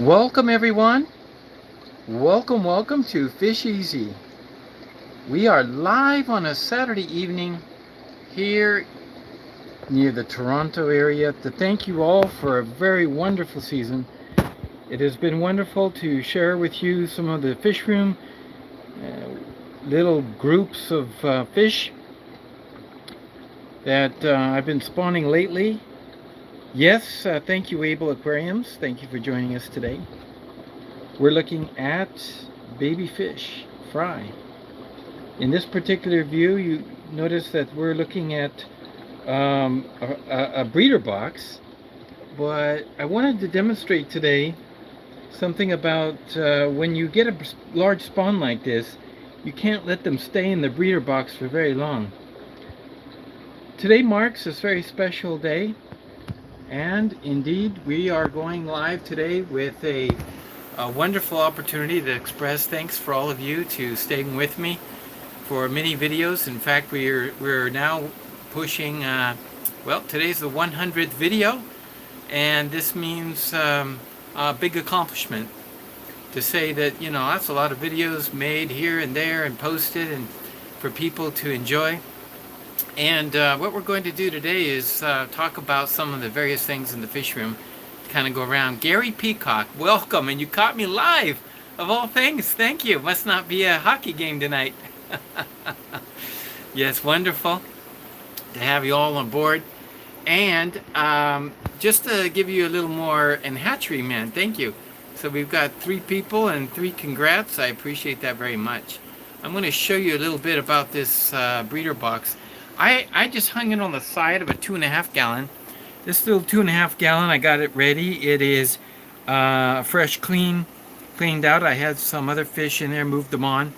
Welcome everyone. Welcome to Fish Easy. We are live on a Saturday evening here near the Toronto area to thank you all for a very wonderful season. It has been wonderful to share with you some of the Fishroom little groups of fish that I've been spawning lately. Yes, thank you Able Aquariums. Thank you for joining us today. We're looking at baby fish fry. In this particular view, you notice that we're looking at a breeder box, but I wanted to demonstrate today something about when you get a large spawn like this, you can't let them stay in the breeder box for very long. Today marks this very special day, and indeed we are going live today with a wonderful opportunity to express thanks for all of you to staying with me for many videos. In fact, we're now pushing, well, today's the 100th video, and this means a big accomplishment to say that, you know, that's a lot of videos made here and there and posted and for people to enjoy. And what we're going to do today is talk about some of the various things in the fish room, kind of go around. Gary Peacock, welcome, and you caught me live, of all things. Thank you. Must not be a hockey game tonight. Yes, wonderful to have you all on board. And just to give you a little more, and Hatchery Man, thank you. So we've got 3 people and 3 congrats. I appreciate that very much. I'm going to show you a little bit about this breeder box. I just hung it on the side of a 2.5 gallon. This little 2.5 gallon, I got it ready. It is fresh, cleaned out. I had some other fish in there, moved them on.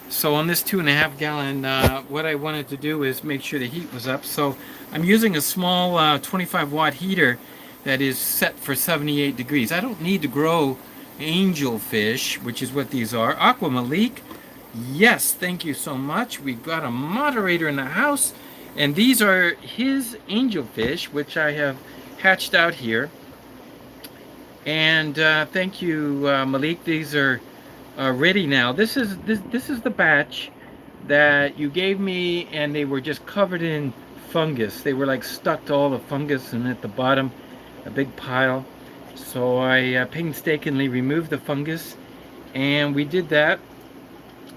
So on this 2.5 gallon, what I wanted to do is make sure the heat was up. So I'm using a small 25 watt heater that is set for 78 degrees. I don't need to grow angelfish, which is what these are. Aqua Malik, yes, thank you so much. We've got a moderator in the house. And these are his angelfish, which I have hatched out here. And thank you, Malik. These are ready now. This is the batch that you gave me, and they were just covered in fungus. They were like stuck to all the fungus, and at the bottom, a big pile. So I painstakingly removed the fungus, and we did that.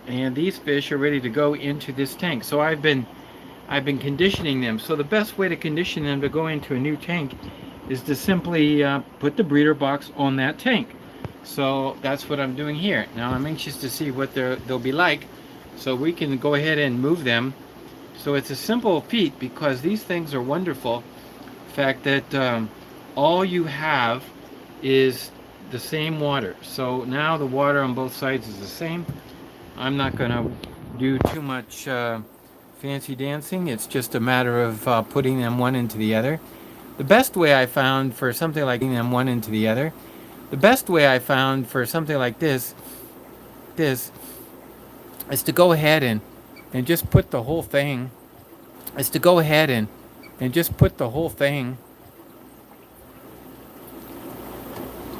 And these fish are ready to go into this tank. So I've been conditioning them. So the best way to condition them to go into a new tank is to simply put the breeder box on that tank. So that's what I'm doing here. Now I'm anxious to see what they'll be like, so we can go ahead and move them. So it's a simple feat because these things are wonderful. The fact that all you have is the same water. So now the water on both sides is the same. I'm not going to do too much fancy dancing. It's just a matter of putting them one into the other. The best way I found for something like them one into the other, the best way I found for something like this is to go ahead and just put the whole thing, is to go ahead and just put the whole thing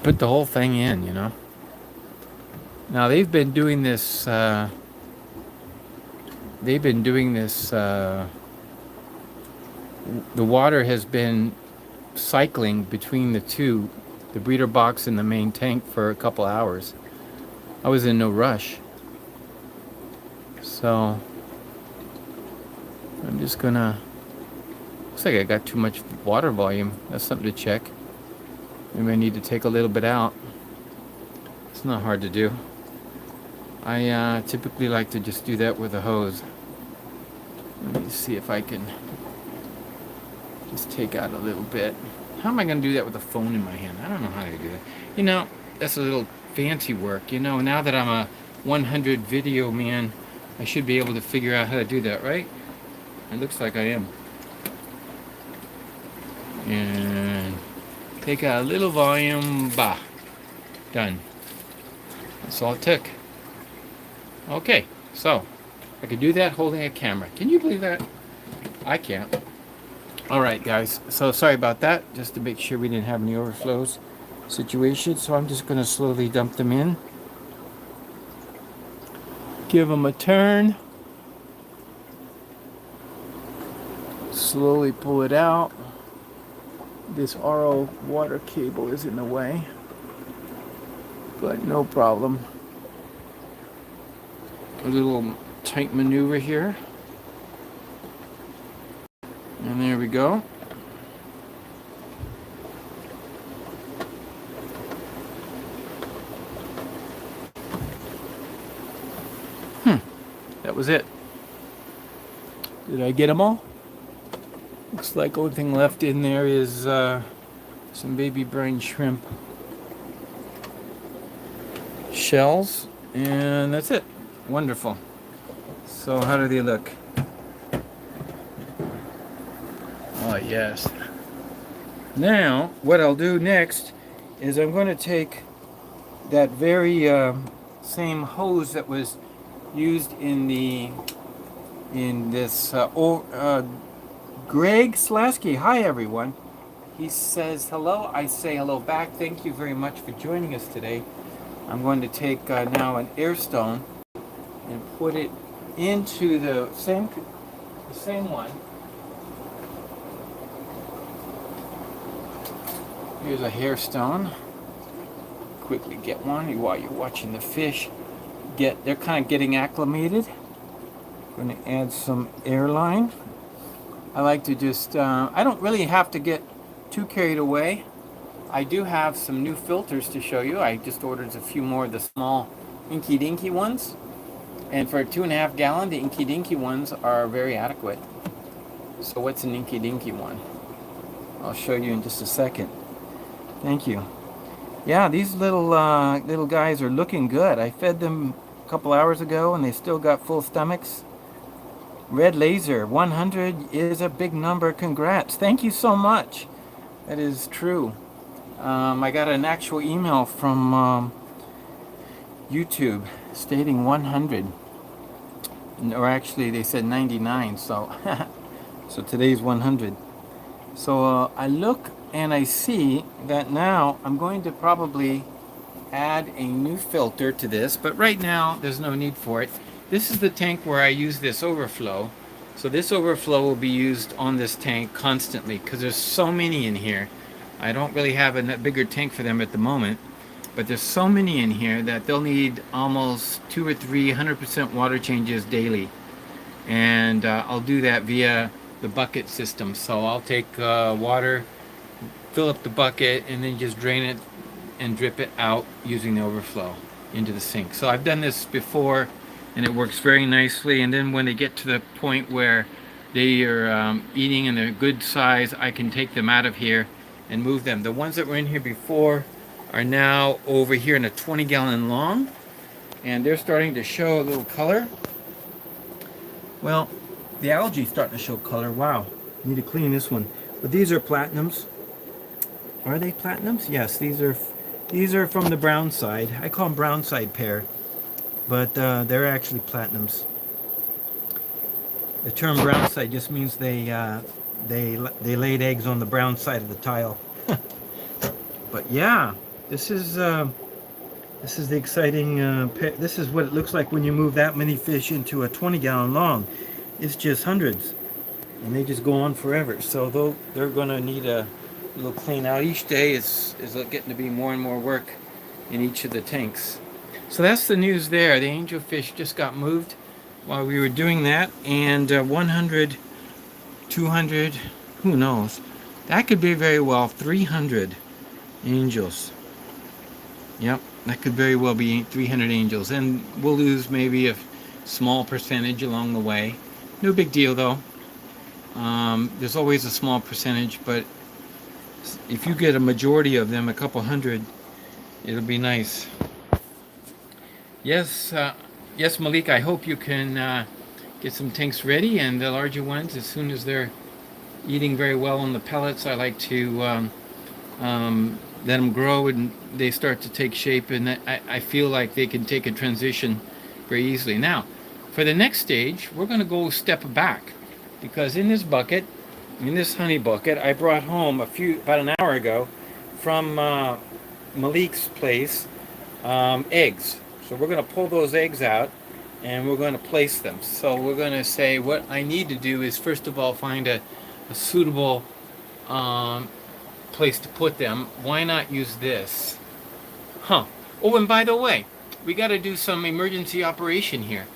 in, you know. Now they've been doing this the water has been cycling between the two, the breeder box and the main tank, for a couple hours. I was in no rush. So I'm just gonna, looks like I got too much water volume. That's something to check. Maybe I need to take a little bit out. It's not hard to do. I typically like to just do that with a hose. Let me see if I can just take out a little bit. How am I going to do that with a phone in my hand? I don't know how to do that. You know, that's a little fancy work. You know, now that I'm a 100 video man, I should be able to figure out how to do that, right? It looks like I am. And take out a little volume. Bah. Done. That's all it took. Okay, so I could do that holding a camera. Can you believe that? I can't. All right, guys. So sorry about that. Just to make sure we didn't have any overflows. situation. So I'm just going to slowly dump them in. Give them a turn. Slowly pull it out. This RO water cable is in the way, but no problem. A little tight maneuver here. And there we go. That was it. Did I get them all? Looks like only thing left in there is some baby brine shrimp shells, and that's it. Wonderful. So how do they look? Oh yes. Now what I'll do next is I'm going to take that very same hose that was used in this Greg Slasky. Hi everyone. He says hello. I say hello back. Thank you very much for joining us today. I'm going to take now an air stone and put it into the same one. Here's a hair stone. Quickly get one while you're watching the fish. They're kind of getting acclimated. Going to add some airline. I like to just, I don't really have to get too carried away. I do have some new filters to show you. I just ordered a few more of the small Inky Dinky ones. And for a 2.5 gallon, the Inky Dinky ones are very adequate. So what's an Inky Dinky one? I'll show you in just a second. Thank you. Yeah, these little guys are looking good. I fed them a couple hours ago and they still got full stomachs. Red Laser 100 is a big number. Congrats. Thank you so much. That is true. I got an actual email from YouTube stating 100. Or actually they said 99, so so today's 100. So I look and I see that now I'm going to probably add a new filter to this, but right now there's no need for it. This is the tank where I use this overflow. So this overflow will be used on this tank constantly because there's so many in here. I don't really have a bigger tank for them at the moment, but there's so many in here that they'll need almost 2 or 3 100% water changes daily. And I'll do that via the bucket system. So I'll take water, fill up the bucket, and then just drain it and drip it out using the overflow into the sink. So I've done this before and it works very nicely. And then when they get to the point where they are eating and they're good size, I can take them out of here and move them. The ones that were in here before are now over here in a 20-gallon long, and they're starting to show a little color. Well, the algae's starting to show color. Wow, need to clean this one. But these are platinums. Are they platinums? Yes, these are from the brown side. I call them brown side pair, but they're actually platinums. The term brown side just means they laid eggs on the brown side of the tile. But yeah, this is the exciting. This is what it looks like when you move that many fish into a 20-gallon long. It's just hundreds, and they just go on forever. So they're going to need a little clean out. Each day is getting to be more and more work in each of the tanks. So that's the news there. The angelfish just got moved while we were doing that, and 100, 200, who knows? That could be very well 300 angels. Yep, that could very well be 300 angels, and we'll lose maybe a small percentage along the way. No big deal though. There's always a small percentage, but if you get a majority of them, a couple hundred, it'll be nice. Yes, yes, Malik, I hope you can get some tanks ready, and the larger ones, as soon as they're eating very well on the pellets, I like to let them grow and they start to take shape, and I feel like they can take a transition very easily. Now, for the next stage, we're going to go a step back, because in this bucket, in this honey bucket, I brought home about an hour ago from Malik's place eggs. So we're going to pull those eggs out and we're going to place them. So we're going to say what I need to do is first of all find a suitable um, place to put them. Why not use this? Huh. Oh, and by the way, we got to do some emergency operation here.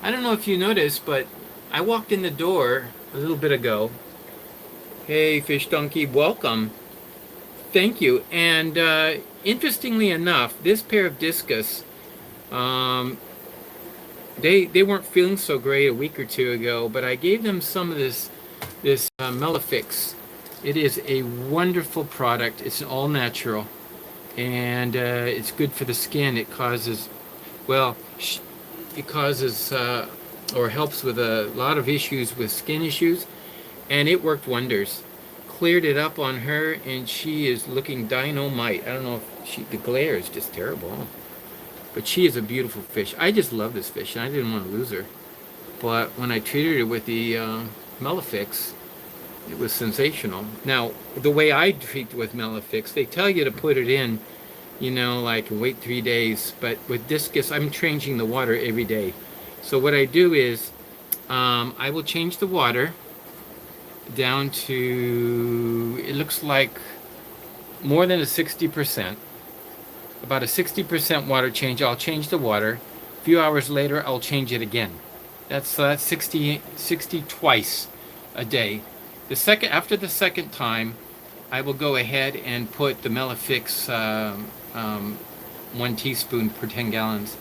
I don't know if you noticed, but I walked in the door a little bit ago. Hey, Fish Donkey, welcome. Thank you. And interestingly enough, this pair of discus, um, they weren't feeling so great a week or two ago, but I gave them some of this Melifix. It is a wonderful product. It's all natural, and it's good for the skin. It causes, well, it causes or helps with a lot of issues with skin issues, and it worked wonders. Cleared it up on her, and she is looking dynamite. I don't know if the glare is just terrible, but she is a beautiful fish. I just love this fish, and I didn't want to lose her. But when I treated her with the Melifix, it was sensational. Now, the way I treat with Melifix, they tell you to put it in, like wait 3 days. But with discus, I'm changing the water every day. So what I do is, I will change the water down to, it looks like more than a 60%. About a 60% water change. I'll change the water. A few hours later, I'll change it again. That's 60 twice a day. After the second time, I will go ahead and put the Melifix 1 teaspoon per 10 gallons,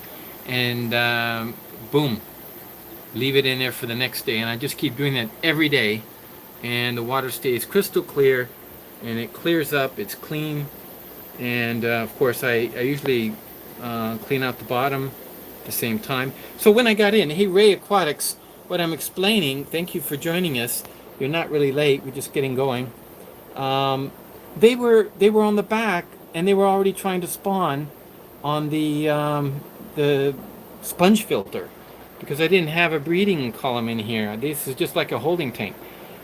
and boom, leave it in there for the next day. And I just keep doing that every day, and the water stays crystal clear, and it clears up. It's clean, and of course I usually clean out the bottom at the same time. So when I got in, hey Ray Aquatics, what I'm explaining, thank you for joining us. You're not really late. We're just getting going. They were on the back, and they were already trying to spawn on the sponge filter, because I didn't have a breeding column in here. This is just like a holding tank,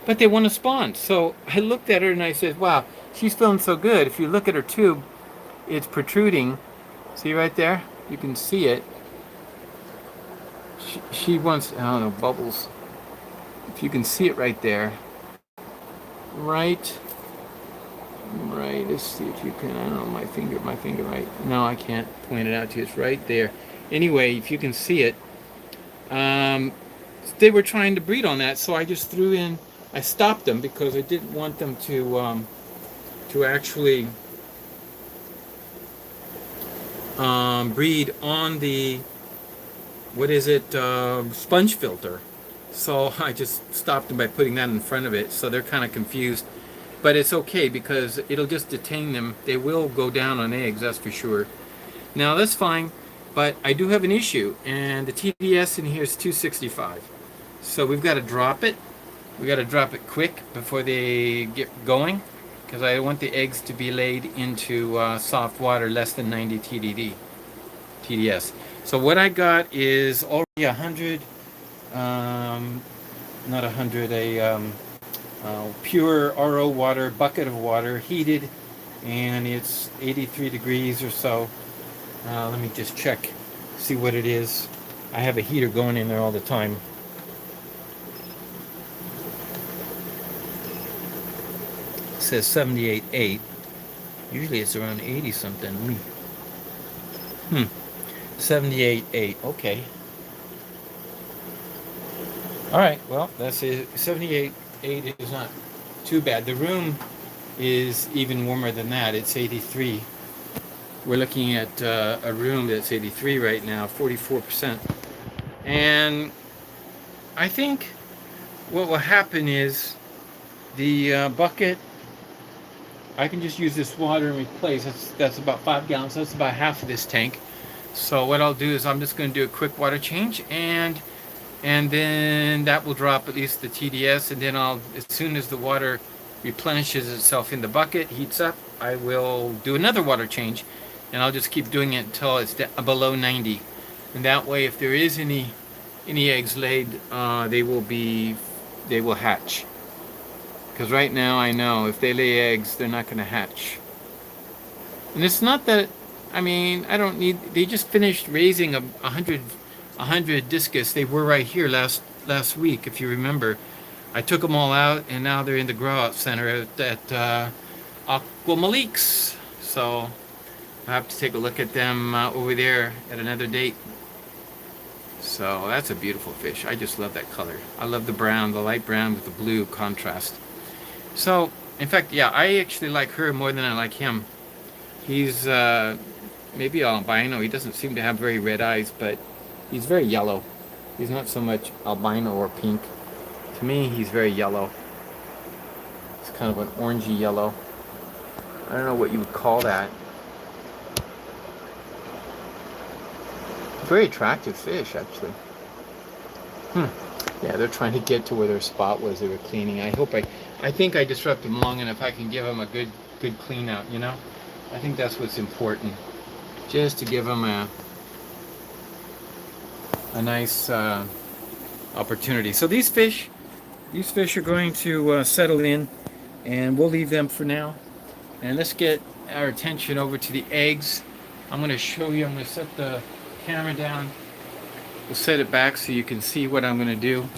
but they want to spawn. So I looked at her and I said, "Wow, she's feeling so good." If you look at her tube, it's protruding. See right there? You can see it. She wants, I don't know, bubbles. If you can see it right there, right, let's see if you can, I don't know, my finger right, no, I can't point it out to you, it's right there. Anyway, if you can see it, they were trying to breed on that, so I just threw in, I stopped them because I didn't want them to actually breed on the, what is it, sponge filter. So I just stopped them by putting that in front of it. So they're kind of confused. But it's okay because it'll just detain them. They will go down on eggs, that's for sure. Now that's fine, but I do have an issue. And the TDS in here is 265. So we've got to drop it. We've got to drop it quick before they get going, because I want the eggs to be laid into soft water less than 90 TDS. So what I got is already 100. Not 100, pure RO water, bucket of water, heated, and it's 83 degrees or so. Let me just check, see what it is. I have a heater going in there all the time. It says 78.8. Usually it's around 80 something. 78.8, okay. All right, well, that's it. 78.8 is not too bad. The room is even warmer than that. It's 83. We're looking at a room that's 83 right now, 44%. And I think what will happen is the bucket, I can just use this water and replace. That's about 5 gallons. That's about half of this tank. So what I'll do is I'm just going to do a quick water change, and then that will drop at least the TDS, and then as soon as the water replenishes itself in the bucket, heats up, I will do another water change, and I'll just keep doing it until it's below 90. And that way, if there is any eggs laid, they will hatch. Because right now I know if they lay eggs, they're not going to hatch. And it's not that, I mean, I don't need, they just finished raising a hundred discus. They were right here last week, if you remember. I took them all out, and now they're in the grow out center at Aqua Malik's. So I have to take a look at them over there at another date. So that's a beautiful fish. I just love that color. I love the brown, the light brown with the blue contrast. So, in fact, yeah, I actually like her more than I like him. He's maybe albino. He doesn't seem to have very red eyes, but he's very yellow. He's not so much albino or pink. To me, he's very yellow. It's kind of an orangey yellow. I don't know what you would call that. Very attractive fish, actually. Yeah, they're trying to get to where their spot was they were cleaning. I think I disrupted them long enough I can give them a good clean out, you know? I think that's what's important. Just to give them a nice opportunity. So these fish are going to settle in, and we'll leave them for now. And let's get our attention over to the eggs. I'm going to show you, I'm going to set the camera down. We'll set it back so you can see what I'm going to do.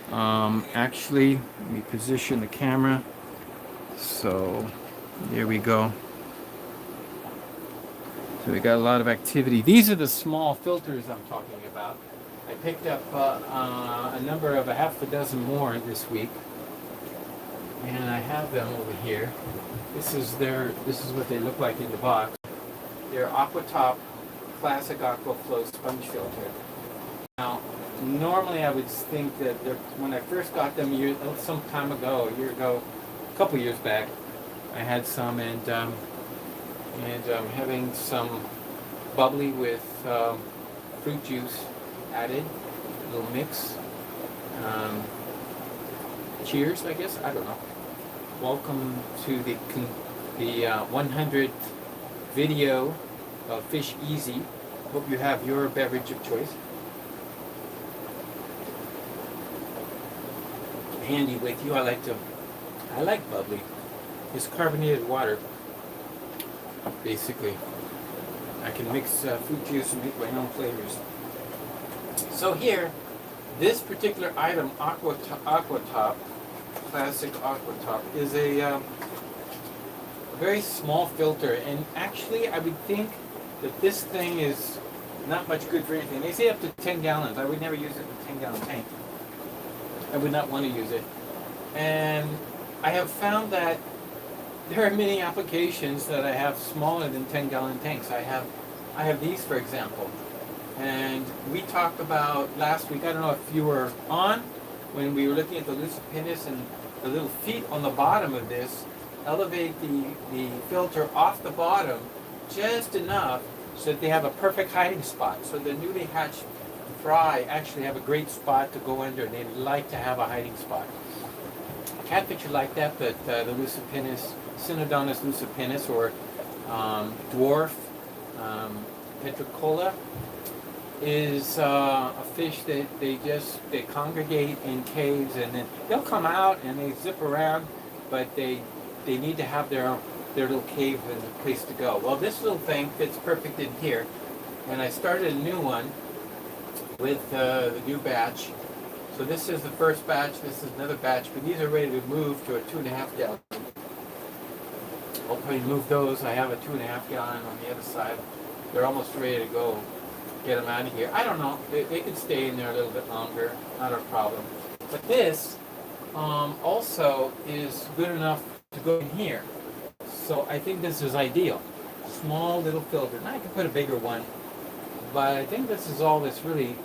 Actually, let me position the camera. So, there we go. So we got a lot of activity. These are the small filters I'm talking about. I picked up a number of a half a dozen more this week. And I have them over here. This is what they look like in the box. They're Aqua Top Classic Aqua Flow Sponge Filter. Now, normally I would think that when I first got them some time ago, a year ago, a couple years back, I had some, and having some bubbly with fruit juice added, a little mix. Cheers, I guess. I don't know. Welcome to the 100th video of Fish Easy. Hope you have your beverage of choice handy with you. I like bubbly. It's carbonated water, basically. I can mix fruit juice and make my own flavors. So here, this particular item, Aqua Top, Classic Aqua Top, is a very small filter, and actually I would think that this thing is not much good for anything. They say up to 10 gallons. I would never use it in a 10-gallon tank. I would not want to use it. And I have found that there are many applications that I have smaller than 10-gallon tanks. I have these, for example. And we talked about last week, I don't know if you were on, when we were looking at the Lucipinus, and the little feet on the bottom of this elevate the filter off the bottom just enough so that they have a perfect hiding spot. So the newly hatched fry actually have a great spot to go under. They like to have a hiding spot. Catfish are like that, but the Lucipinus, Synodonus lucipinus, or dwarf petricola, is a fish that they congregate in caves, and then they'll come out and they zip around, but they need to have their little cave and a place to go. Well, this little thing fits perfect in here, and I started a new one with the new batch. So this is the first batch, this is another batch, but these are ready to move to a 2.5 gallon. I'll probably move those. I have a 2.5 gallon on the other side. They're almost ready to go. Get them out of here. I don't know. They could stay in there a little bit longer. Not a problem. But this also is good enough to go in here. So I think this is ideal. Small little filter. Now I can put a bigger one, but I think this is all that's really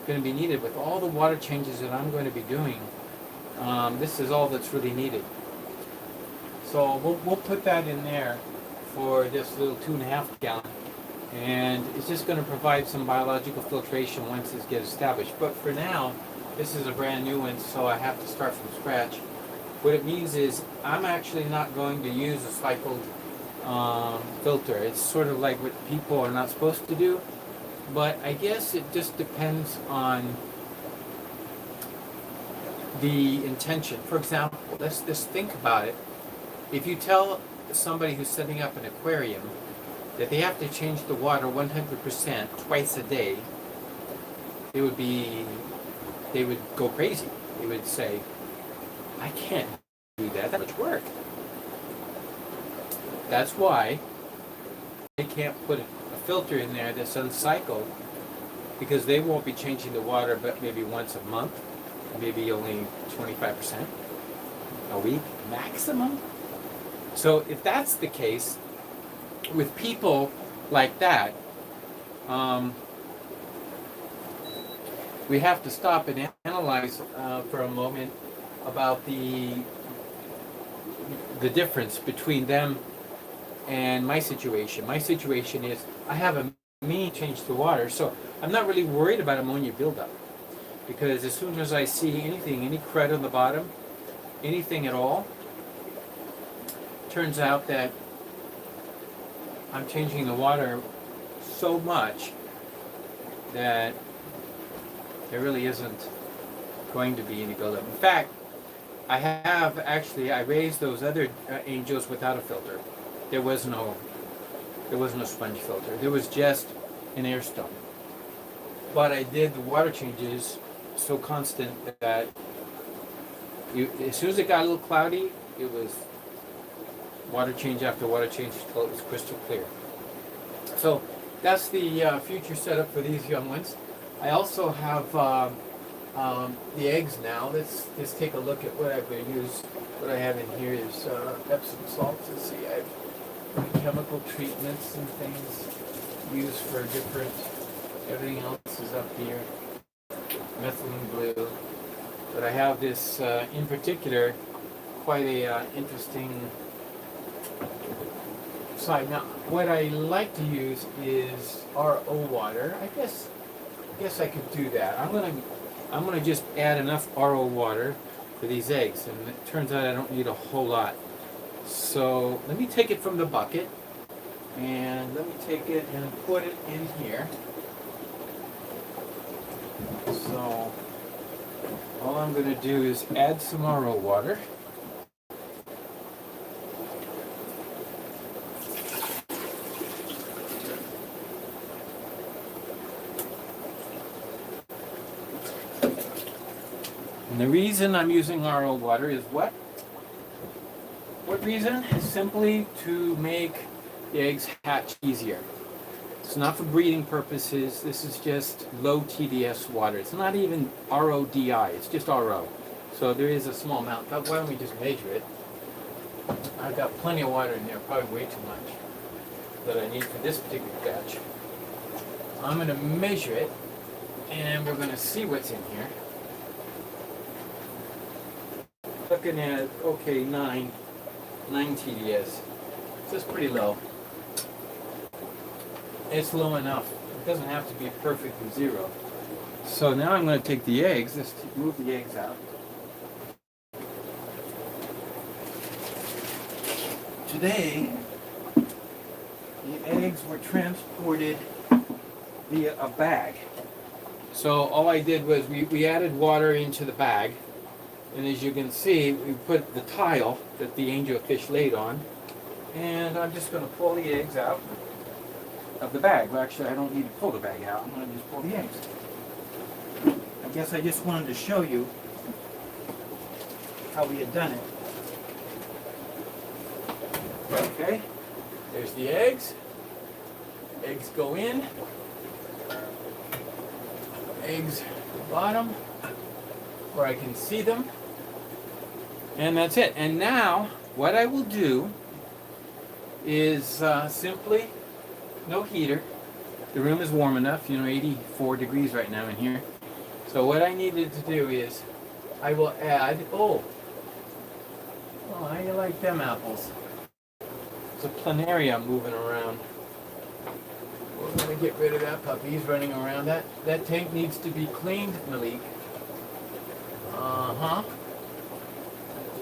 going to be needed with all the water changes that I'm going to be doing. This is all that's really needed. So we'll put that in there for this little 2.5 gallon. And it's just going to provide some biological filtration once this gets established. But for now, this is a brand new one, so I have to start from scratch. What it means is I'm actually not going to use a cycled filter. It's sort of like what people are not supposed to do. But I guess it just depends on the intention. For example, let's just think about it. If you tell somebody who's setting up an aquarium that they have to change the water 100% twice a day, they would go crazy. They would say, I can't do that much work. That's why they can't put a filter in there that's uncycled, because they won't be changing the water but maybe once a month, maybe only 25% a week maximum. So if that's the case, with people like that, we have to stop and analyze for a moment about the difference between them and my situation. My situation is I have a mean change to water, so I'm not really worried about ammonia buildup, because as soon as I see anything, any crud on the bottom, anything at all, turns out that I'm changing the water so much that there really isn't going to be any buildup. In fact, I raised those other angels without a filter. There was no sponge filter. There was just an air stone. But I did the water changes so constant that as soon as it got a little cloudy, it was water change after water change until it was crystal clear. So that's the future setup for these young ones. I also have the eggs now. Let's just take a look at what I've used. What I have in here is Epsom salts. Let's see, I have chemical treatments and things used for different. Everything else is up here. Methylene Blue. But I have this in particular, quite a interesting side. Now, what I like to use is RO water. I guess I could do that. I'm gonna just add enough RO water for these eggs, and it turns out I don't need a whole lot. So let me take it from the bucket, and let me take it and put it in here. So all I'm going to do is add some RO water. And the reason I'm using RO water is what? What reason? Simply to make the eggs hatch easier. It's not for breeding purposes. This is just low TDS water. It's not even RODI. It's just RO. So there is a small amount. But why don't we just measure it? I've got plenty of water in there, probably way too much that I need for this particular batch. I'm going to measure it, and we're going to see what's in here. Looking at, okay, 9 TDS. So it's pretty low. It's low enough. It doesn't have to be perfectly zero. So now I'm going to take the eggs. Let's move the eggs out. Today, the eggs were transported via a bag. So all I did was we added water into the bag. And as you can see, we put the tile that the angelfish laid on. And I'm just going to pull the eggs out of the bag. Well, actually, I don't need to pull the bag out. I'm going to just pull the eggs. I guess I just wanted to show you how we had done it. Okay, there's the eggs. Eggs go in. Eggs at the bottom where I can see them. And that's it. And now, what I will do is simply, no heater. The room is warm enough, 84 degrees right now in here. So what I needed to do is, I will add, oh, how do you like them apples? There's a planaria moving around. We're going to get rid of that puppy. He's running around. That tank needs to be cleaned, Malik.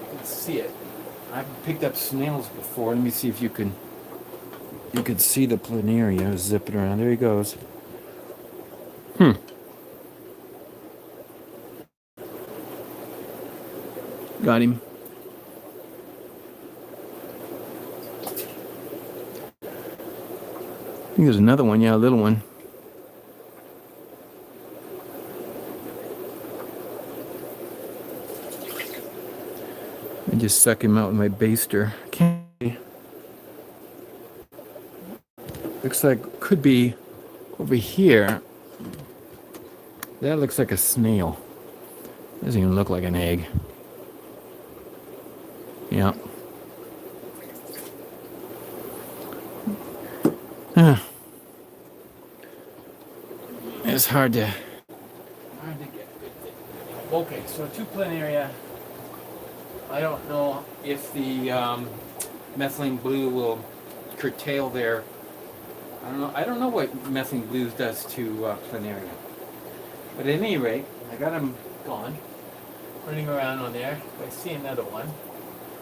You can see it. I've picked up snails before. Let me see if you can see the planaria zipping around. There he goes. Got him. I think there's another one, yeah, a little one. I just suck him out with my baster. Can't. Looks like could be over here. That looks like a snail. Doesn't even look like an egg. Yeah. It's hard to get. Okay, so two planaria. I don't know if the methylene blue will curtail their. I don't know what methylene blue does to planaria. But at any rate, I got him gone, running around on there. If I see another one,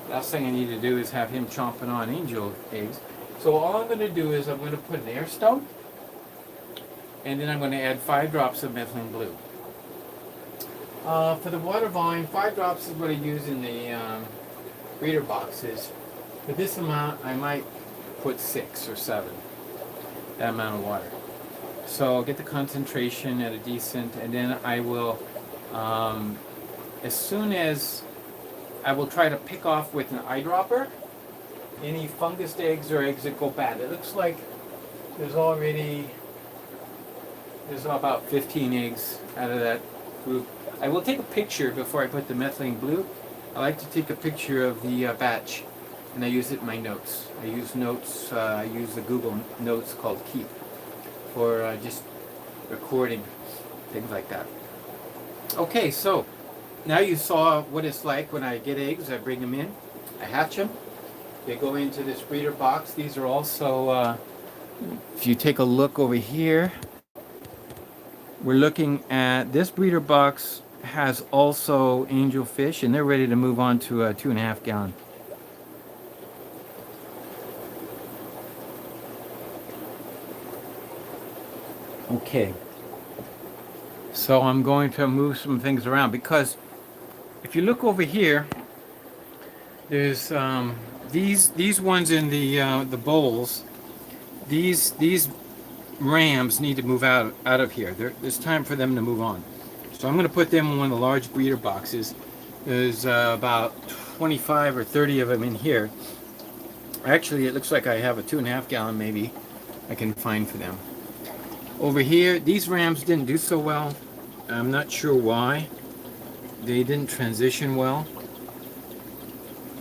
last thing I need to do is have him chomping on angel eggs. So all I'm going to do is I'm going to put an air stone, and then I'm going to add 5 drops of methylene blue. For the water volume, 5 drops is what I use in the breeder boxes. For this amount, I might put 6 or 7, that amount of water. So get the concentration at a decent, and then I will, as soon as I will try to pick off with an eyedropper any fungus eggs or eggs that go bad. It looks like there's about 15 eggs out of that group. I will take a picture before I put the methylene blue. I like to take a picture of the batch, and I use it in my notes. I use the Google Notes called Keep for just recording things like that. Okay, so now you saw what it's like when I get eggs. I bring them in, I hatch them, they go into this breeder box. These are also, if you take a look over here, we're looking at this breeder box has also angelfish, and they're ready to move on to a 2.5 gallon. Okay, so I'm going to move some things around because if you look over here, there's these ones in the bowls. These rams need to move out of here. There's time for them to move on. So I'm going to put them in one of the large breeder boxes. There's about 25 or 30 of them in here. Actually, it looks like I have a 2.5 gallon maybe I can find for them. Over here, these rams didn't do so well. I'm not sure why. They didn't transition well.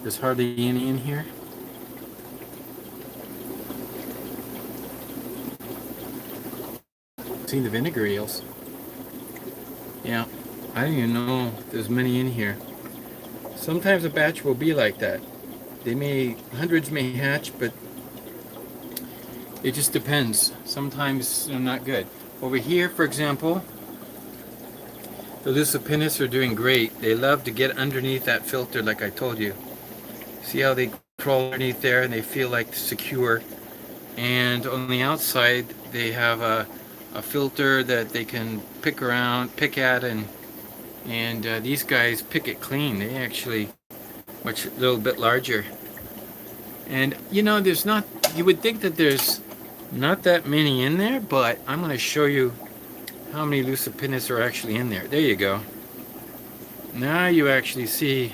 There's hardly any in here. See the vinegar eels. Yeah, I don't even know if there's many in here. Sometimes a batch will be like that. Hundreds may hatch, but it just depends. Sometimes they're not good. Over here, for example, the Lucipinnis are doing great. They love to get underneath that filter like I told you. See how they crawl underneath there and they feel like secure. And on the outside, they have a filter that they can pick at, and these guys pick it clean. They actually a little bit larger. And you know, you would think that there's not that many in there, but I'm going to show you how many Lucipinnis are actually in there. There you go. Now you actually see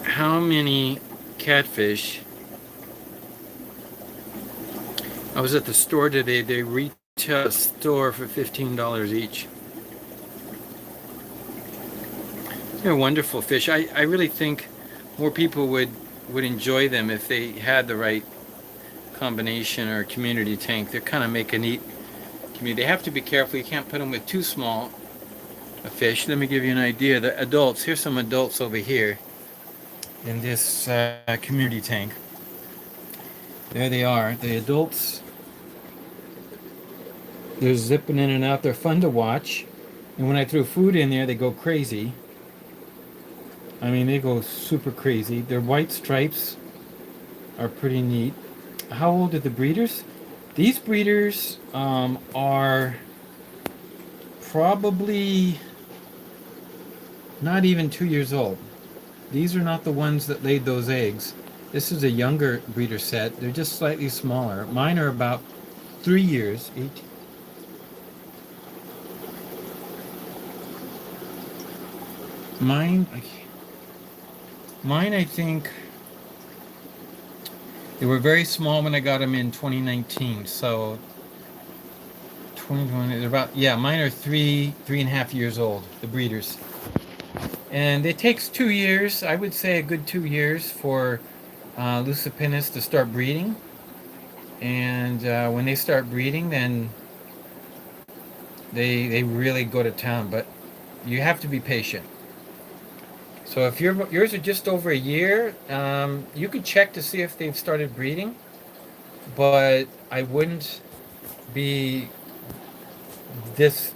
how many catfish. I was at the store today. They retail a store for $15 each. They're wonderful fish. I really think more people would enjoy them if they had the right combination or community tank. They're kind of make a neat community. They have to be careful. You can't put them with too small a fish. Let me give you an idea. The adults, here's some adults over here in this community tank. There they are. The adults, they're zipping in and out. They're fun to watch. And when I throw food in there, they go crazy. I mean, they go super crazy. Their white stripes are pretty neat. How old are the breeders? These breeders are probably not even 2 years old. These are not the ones that laid those eggs. This is a younger breeder set. They're just slightly smaller. Mine are about 3 years. Mine, mine, I think they were very small when I got them in 2019. So 2020, they're about, yeah, mine are 3.5 years old, the breeders. And it takes 2 years, I would say a good 2 years for Lucipennis to start breeding. And when they start breeding, then they really go to town. But you have to be patient. So if yours are just over a year, you could check to see if they've started breeding. But I wouldn't be this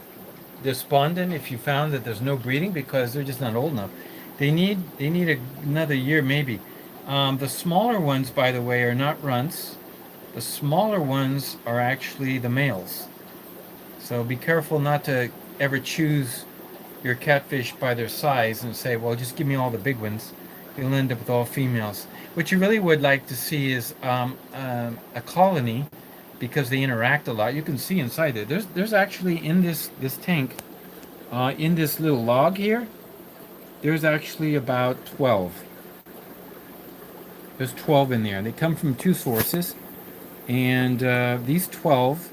despondent if you found that there's no breeding because they're just not old enough. They need another year maybe. The smaller ones, by the way, are not runts. The smaller ones are actually the males. So be careful not to ever choose your catfish by their size and say, well, just give me all the big ones. You'll end up with all females. What you really would like to see is a colony because they interact a lot. You can see inside it. There's actually in this tank, in this little log here, there's actually about 12. There's 12 in there. They come from two sources, and these 12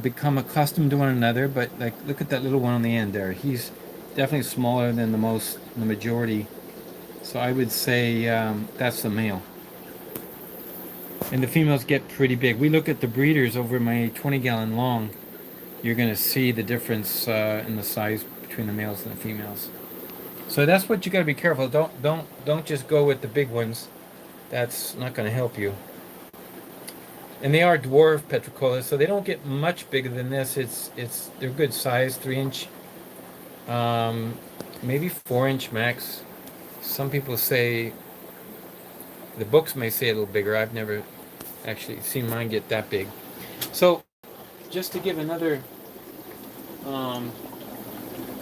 become accustomed to one another. But like, look at that little one on the end there. He's definitely smaller than the majority. So I would say that's the male. And the females get pretty big. We look at the breeders over my 20-gallon long. You're going to see the difference in the size between the males and the females. So that's what you got to be careful. Don't just go with the big ones. That's not going to help you. And they are dwarf petricolas, so they don't get much bigger than this. They're good size, 3-inch, maybe 4-inch max. Some people say, the books may say a little bigger. I've never actually seen mine get that big. So just to give another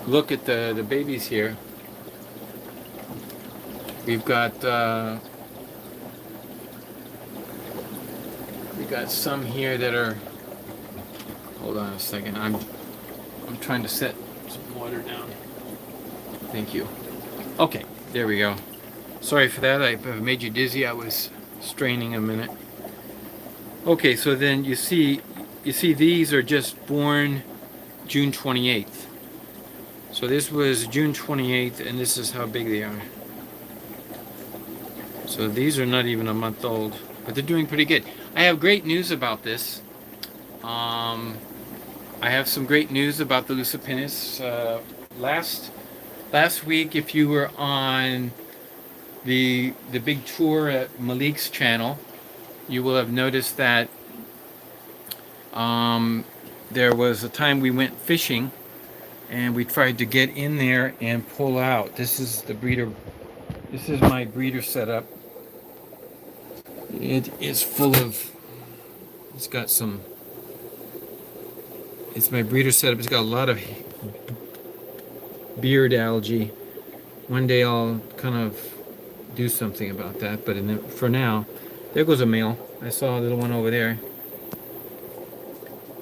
look at the babies here, we've got some here that are, hold on a second, I'm trying to set some water down. Thank you. Okay, there we go. Sorry for that. I made you dizzy. I was straining a minute. Okay, so then you see these are just born June 28th. So this was June 28th, and this is how big they are. So these are not even a month old, but they're doing pretty good. I have great news about this. I have some great news about the Lucipennis. Last week, if you were on the big tour at Malik's channel, you will have noticed that there was a time we went fishing and we tried to get in there and pull out. This is the breeder. This is my breeder setup. It is full of, it's got some, it's my breeder setup. It's got a lot of beard algae. One day I'll kind of do something about that, but for now, there goes a male. I saw a little one over there.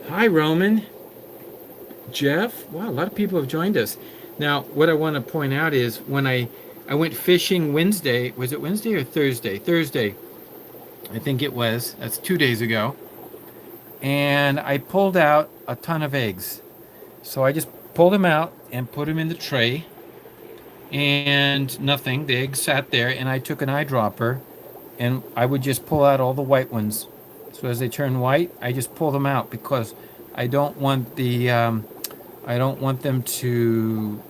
Hi, Roman. Jeff. Wow, a lot of people have joined us. Now, what I want to point out is when I went fishing Wednesday, was it Wednesday or Thursday? Thursday, I think it was. That's 2 days ago. And I pulled out a ton of eggs. So I just pulled them out and put them in the tray. And nothing. The eggs sat there, and I took an eyedropper, and I would just pull out all the white ones. So as they turn white, I just pull them out because I don't want them to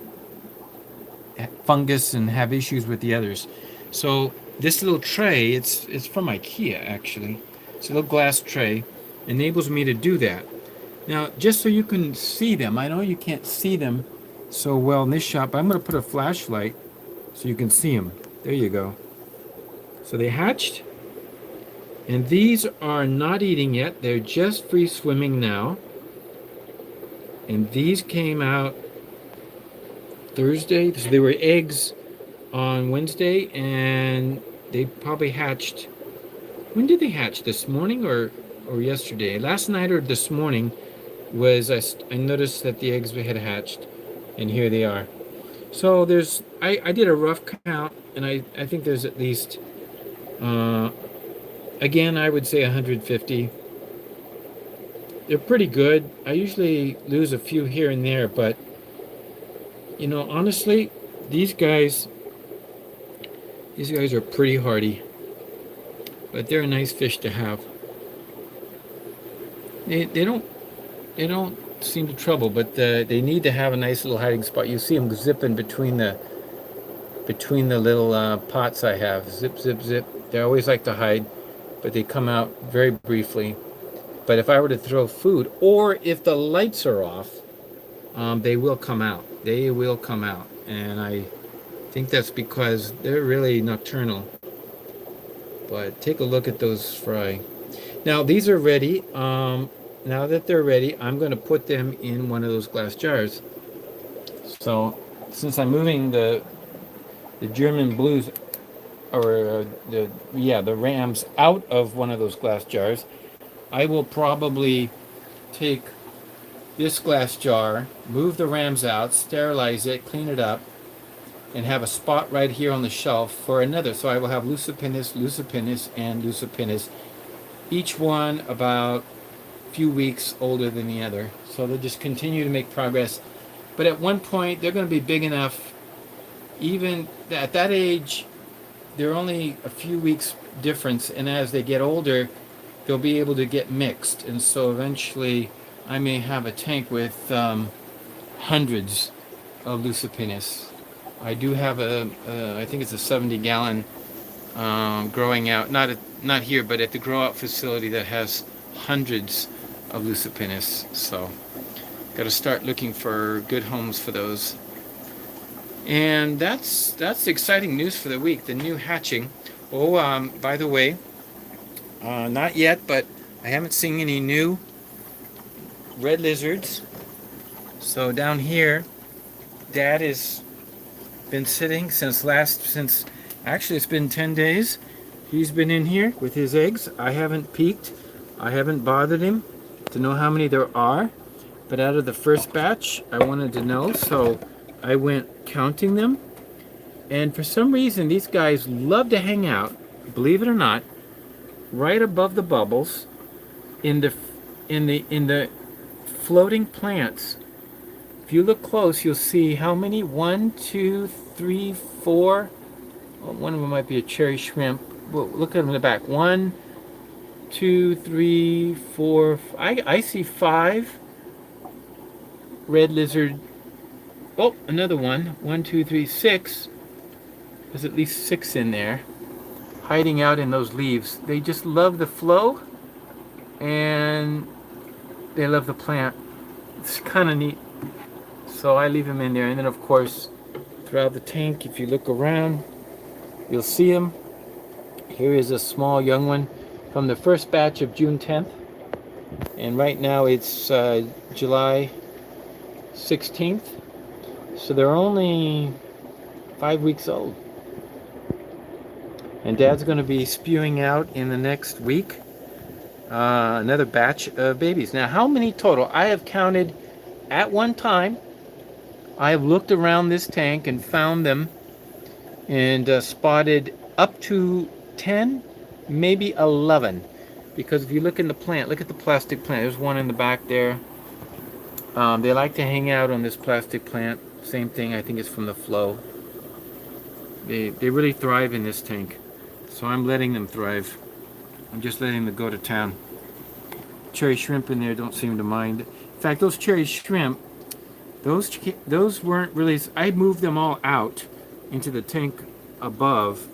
fungus and have issues with the others. So this little tray, it's from IKEA actually. It's a little glass tray, enables me to do that. Now, just so you can see them, I know you can't see them so well in this shot, but I'm going to put a flashlight so you can see them. There you go. So they hatched, and these are not eating yet. They're just free swimming now. And these came out Thursday. So they were eggs on Wednesday, and they probably hatched. When did they hatch? This morning or yesterday? Last night or this morning was I noticed that the eggs had hatched, and here they are. So I did a rough count, and I think there's at least uh, again I would say 150. They're pretty good. I usually lose a few here and there, but honestly, these guys these guys are pretty hardy. But they're a nice fish to have. They don't seem to trouble, but they need to have a nice little hiding spot. You see them zipping between the little pots I have. Zip, zip, zip. They always like to hide, but they come out very briefly. But if I were to throw food, or if the lights are off, they will come out. They will come out, and I think that's because they're really nocturnal. But take a look at those fry. Now these are ready. Now that they're ready, I'm going to put them in one of those glass jars. So since I'm moving the German blues, or the rams out of one of those glass jars, I will probably take this glass jar, move the rams out, sterilize it, clean it up, and have a spot right here on the shelf for another. So I will have Lucipennis, Lucipennis, and Lucipennis, each one about a few weeks older than the other. So they'll just continue to make progress. But at one point, they're going to be big enough, even at that age, they're only a few weeks difference, and as they get older, they'll be able to get mixed. And so eventually, I may have a tank with hundreds of Lucipennis. I do have I think it's a 70-gallon growing out, not here, but at the grow out facility that has hundreds of Lucipennis. So, got to start looking for good homes for those. And that's exciting news for the week. The new hatching. Oh, by the way, not yet, but I haven't seen any new red lizards. So down here, Dad has been sitting since actually it's been 10 days. He's been in here with his eggs. I haven't peeked. I haven't bothered him to know how many there are. But out of the first batch, I wanted to know, so I went counting them. And for some reason, these guys love to hang out, believe it or not, right above the bubbles in the floating plants. If you look close, you'll see how many. 1, 2, 3, 4. Well, one of them might be a cherry shrimp. Well, look at them in the back. 1, 2, 3, 4. I see 5 red lizard. Oh, another one. 1, 2, 3, 6. There's at least 6 in there, hiding out in those leaves. They just love the flow, and they love the plant. It's kind of neat. So I leave them in there, and then of course throughout the tank, if you look around, you'll see them. Here is a small young one from the first batch of June 10th, and right now it's July 16th, so they're only 5 weeks old. And Dad's going to be spewing out in the next week another batch of babies. Now, how many total? I have counted at one time. I have looked around this tank and found them and spotted up to 10, maybe 11. Because if you look in the plant, look at the plastic plant. There's one in the back there. They like to hang out on this plastic plant. Same thing, I think it's from the flow. They really thrive in this tank. So I'm letting them thrive. I'm just letting them go to town. Cherry shrimp in there don't seem to mind. In fact, those cherry shrimp, those weren't really. I moved them all out into the tank above,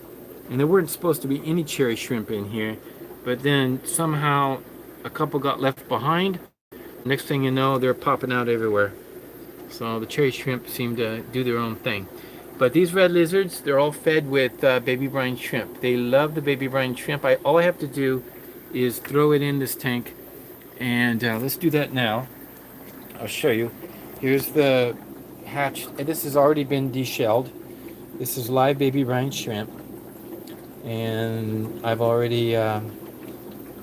and there weren't supposed to be any cherry shrimp in here. But then somehow a couple got left behind. Next thing you know, they're popping out everywhere. So the cherry shrimp seem to do their own thing. But these red lizards, they're all fed with baby brine shrimp. They love the baby brine shrimp. All I have to do is throw it in this tank. And let's do that now. I'll show you. Here's the hatch. This has already been deshelled. This is live baby brine shrimp. and I've already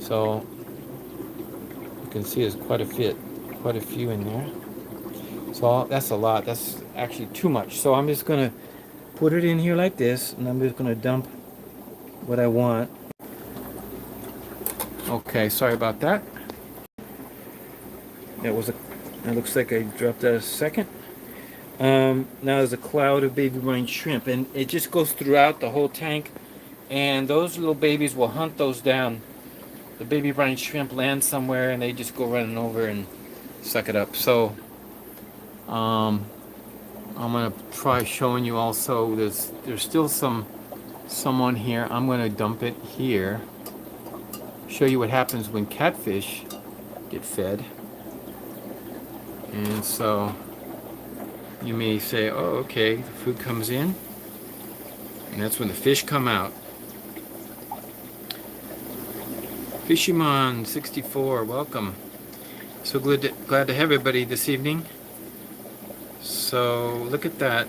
so you can see there's quite a few in there. So that's a lot. That's actually too much. So I'm just gonna put it in here like this, and I'm just gonna dump what I want. Okay, sorry about that. It looks like I dropped that a second. Now there's a cloud of baby brine shrimp, and it just goes throughout the whole tank, and those little babies will hunt those down. The baby brine shrimp land somewhere, and they just go running over and suck it up. So I'm gonna try showing you also. There's still some on here. I'm gonna dump it here. Show you what happens when catfish get fed. And so you may say, oh, okay, the food comes in, and that's when the fish come out. Fisherman 64, welcome. So glad to have everybody this evening. So look at that.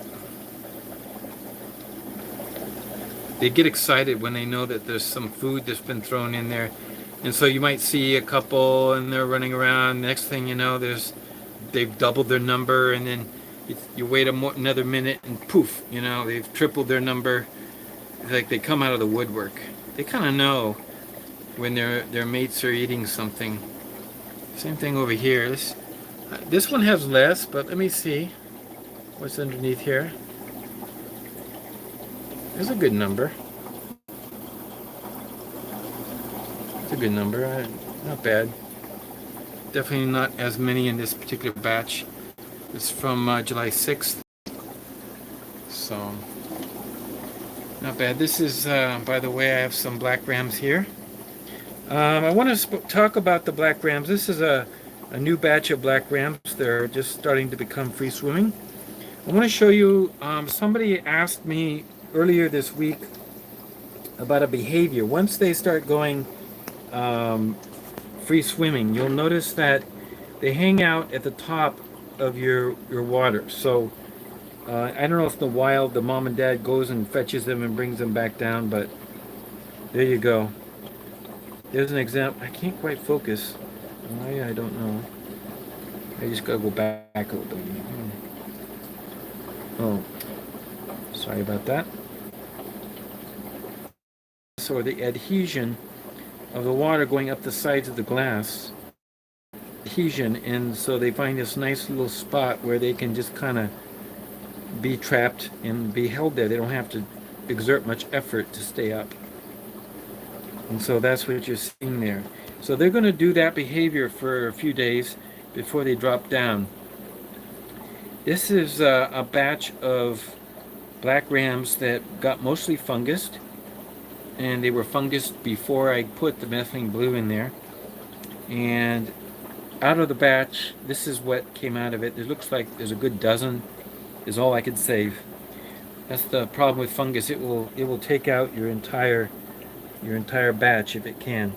They get excited when they know that there's some food that's been thrown in there. And so you might see a couple and they're running around. Next thing you know, they've doubled their number, and then you wait another minute and poof, they've tripled their number. It's like they come out of the woodwork. They kind of know when their mates are eating something. Same thing over here. This one has less, but let me see what's underneath here. There's a good number. It's a good number. Not bad. Definitely not as many in this particular batch. It's from July 6th. So, not bad. This is, by the way, I have some black rams here. I want to talk about the black rams. This is a new batch of black rams. They're just starting to become free swimming. I want to show you, somebody asked me earlier this week about a behavior. Once they start going free swimming, you'll notice that they hang out at the top of your water. So I don't know if in the wild the mom and dad goes and fetches them and brings them back down, but there you go. There's an example. I can't quite focus. Why? I don't know. I just gotta go back a little bit. Oh, sorry about that. So the adhesion of the water going up the sides of the glass, adhesion, and so they find this nice little spot where they can just kind of be trapped and be held there. They don't have to exert much effort to stay up. And so that's what you're seeing there. So they're going to do that behavior for a few days before they drop down. This is a batch of black rams that got mostly fungused, and they were fungused before I put the methylene blue in there. And out of the batch, this is what came out of it. It looks like there's a good dozen is all I could save. That's the problem with fungus. It will take out your entire batch if it can.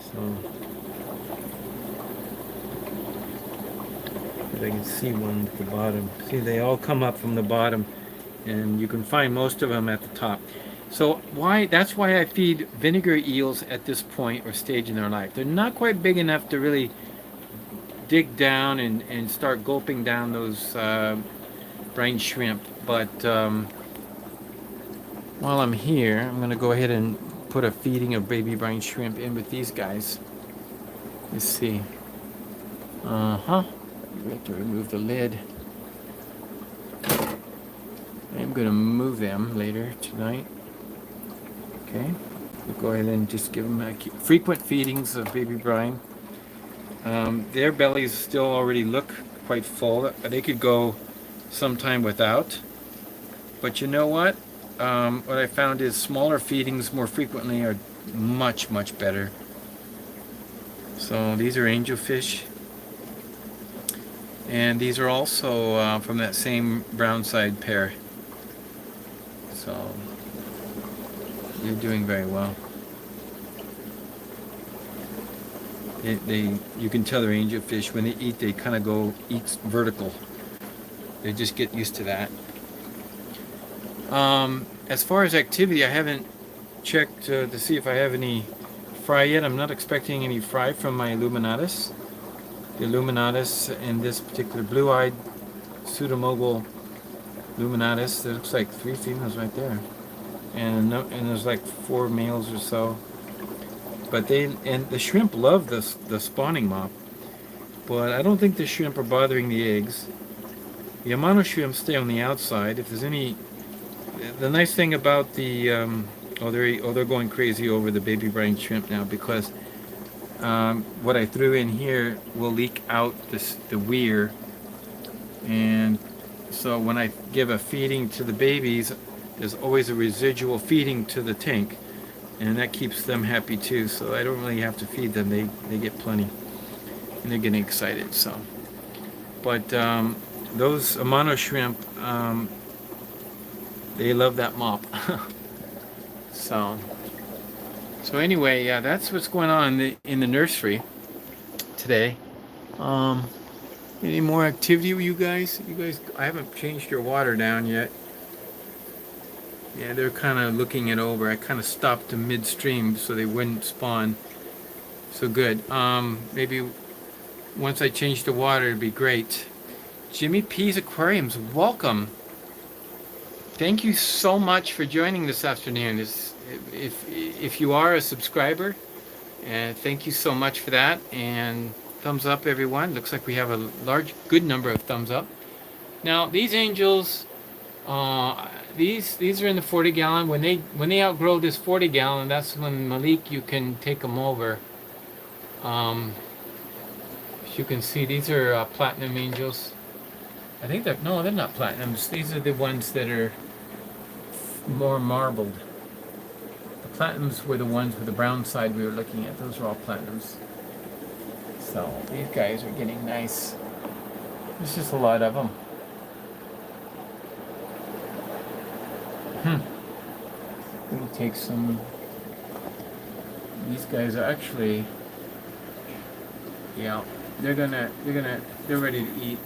So if I can see one at the bottom. See, they all come up from the bottom, and you can find most of them at the top. So that's why I feed vinegar eels at this point or stage in their life. They're not quite big enough to really dig down and start gulping down those brine shrimp. But while I'm here, I'm going to go ahead and put a feeding of baby brine shrimp in with these guys. Let's see. We have to remove the lid. I'm going to move them later tonight. Okay. We'll go ahead and just give them frequent feedings of baby brine. Their bellies still already look quite full. They could go sometime without. But you know what? What I found is smaller feedings more frequently are much, much better. So these are angelfish. And these are also from that same brown side pair. So they're doing very well. You can tell they're angelfish. When they eat, they kind of eat vertical. They just get used to that. As far as activity, I haven't checked to see if I have any fry yet. I'm not expecting any fry from my Illuminatus. The Illuminatus and this particular blue-eyed pseudomobile Illuminatus. There looks like 3 females right there, and no, and there's like 4 males or so. But the shrimp love the spawning mop. But I don't think the shrimp are bothering the eggs. The Amano shrimp stay on the outside. If there's any, the nice thing about the they're going crazy over the baby brine shrimp now because what I threw in here will leak out the weir, and so when I give a feeding to the babies, there's always a residual feeding to the tank, and that keeps them happy too. So I don't really have to feed them; they get plenty, and they're getting excited. So, but those Amano shrimp, they love that mop. So anyway, yeah, that's what's going on in the nursery today. Any more activity with you guys? I haven't changed your water down yet. Yeah, they're kind of looking it over. I kind of stopped them midstream so they wouldn't spawn. So good. Maybe once I change the water, it'd be great. Jimmy P's Aquariums, welcome. Thank you so much for joining this afternoon. If you are a subscriber, thank you so much for that. And thumbs up, everyone. Looks like we have a good number of thumbs up. Now these angels, these are in the 40 gallon. When they outgrow this 40 gallon, that's when Malik, you can take them over. As you can see, these are platinum angels. I think they're not platinums. These are the ones that are more marbled. The platinums were the ones with the brown side we were looking at. Those are all platinums. So these guys are getting nice. There's just a lot of them. We'll take some. These guys are actually, yeah, they're ready to eat.